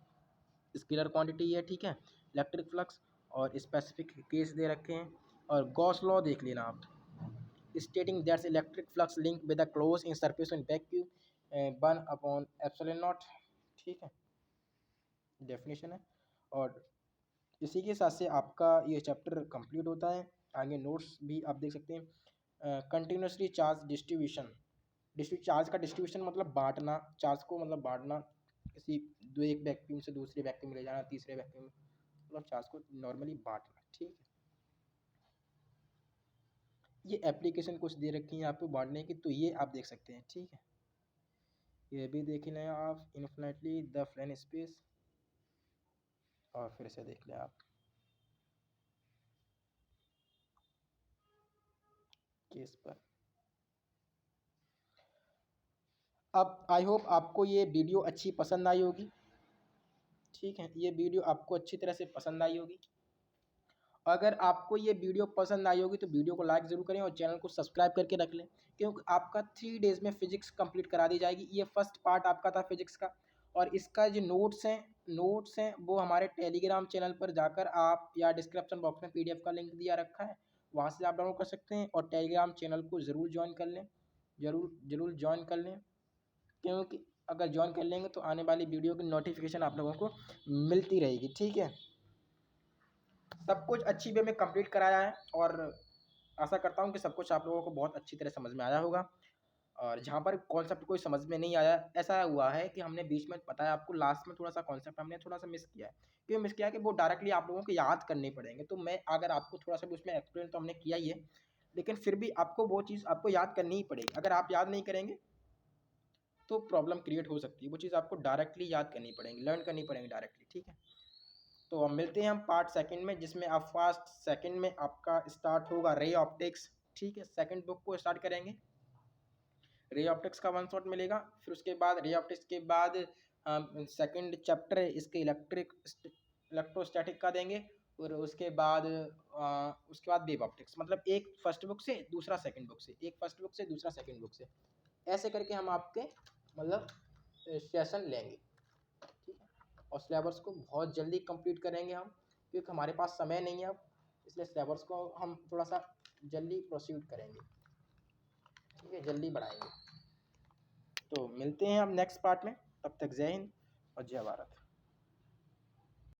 स्केलर क्वांटिटी है, ठीक है, इलेक्ट्रिक फ्लक्स, और स्पेसिफिक केस दे रखे हैं। और गॉस लॉ देख लेना आप, stating that electric flux link with a closed in surface in vacuum 1/epsilon naught, ठीक है, डेफिनेशन है। और इसी के साथ से आपका ये चैप्टर कंप्लीट होता है। आगे नोट्स भी आप देख सकते हैं। कंटिन्यूसली चार्ज डिस्ट्रीब्यूशन, चार्ज का डिस्ट्रीब्यूशन मतलब बांटना, चार्ज को मतलब बांटना, किसी दो एक वैक्यूम से दूसरे वैक्यूम में ले जाना, तीसरे वैक्यूम में, मतलब चार्ज को नॉर्मली बांटना, ठीक है। ये एप्लीकेशन कुछ दे रखी है आपको बांटने की, तो ये आप देख सकते हैं, ठीक है। ये भी देख लें आप, इन्फिनिटली द फ्लेन स्पेस, और फिर से देख लें आप केस पर। अब आई होप आपको ये वीडियो अच्छी पसंद आई होगी, ठीक है, ये वीडियो आपको अच्छी तरह से पसंद आई होगी। अगर आपको ये वीडियो पसंद आई होगी तो वीडियो को लाइक ज़रूर करें और चैनल को सब्सक्राइब करके रख लें, क्योंकि आपका 3 डेज़ में फ़िज़िक्स कंप्लीट करा दी जाएगी। ये फर्स्ट पार्ट आपका था फ़िज़िक्स का, और इसका जो नोट्स हैं वो हमारे टेलीग्राम चैनल पर जाकर आप, या डिस्क्रिप्शन बॉक्स में पीडीएफ का लिंक दिया रखा है, वहाँ से आप डाउनलोड कर सकते हैं। और टेलीग्राम चैनल को ज़रूर ज्वाइन कर लें, ज़रूर ज्वाइन कर लें, क्योंकि अगर ज्वाइन कर लेंगे तो आने वाली वीडियो की नोटिफिकेशन आप लोगों को मिलती रहेगी। ठीक है, सब कुछ अच्छी वे में कंप्लीट कराया है, और आशा करता हूँ कि सब कुछ आप लोगों को बहुत अच्छी तरह समझ में आया होगा। और जहाँ पर कॉन्सेप्ट कोई समझ में नहीं आया, ऐसा हुआ है कि हमने बीच में बताया आपको, लास्ट में थोड़ा सा कॉन्सेप्ट हमने थोड़ा सा मिस किया है। क्यों मिस किया है कि वो डायरेक्टली आप लोगों को याद करने पड़ेंगे। तो मैं अगर आपको थोड़ा सा भी उसमें एक्सप्लेन तो हमने किया ही है, लेकिन फिर भी आपको वो चीज़ आपको याद करनी ही पड़ेगी। अगर आप याद नहीं करेंगे तो प्रॉब्लम क्रिएट हो सकती है। वो चीज़ आपको डायरेक्टली याद करनी पड़ेगी, लर्न करनी पड़ेगी डायरेक्टली। ठीक है, तो अब मिलते हैं हम पार्ट सेकंड में, जिसमें आप फर्स्ट सेकंड में आपका स्टार्ट होगा रे ऑप्टिक्स। ठीक है, सेकंड बुक को स्टार्ट करेंगे, रे ऑप्टिक्स का वन शॉट मिलेगा। फिर उसके बाद रे ऑप्टिक्स के बाद सेकंड चैप्टर है इसके इलेक्ट्रोस्टैटिक का देंगे। और उसके बाद वेव ऑप्टिक्स, मतलब एक फर्स्ट बुक से दूसरा सेकंड बुक से, एक फर्स्ट बुक से दूसरा सेकंड बुक से, ऐसे करके हम आपके मतलब सेशन लेंगे। ठीक है, और सिलेबस को बहुत जल्दी कंप्लीट करेंगे हम, क्योंकि हमारे पास समय नहीं है अब, इसलिए सिलेबस को हम थोड़ा सा जल्दी प्रोसीड करेंगे। ठीक है, जल्दी बढ़ाएंगे। तो मिलते हैं हम नेक्स्ट पार्ट में, तब तक जय हिंद और जय भारत।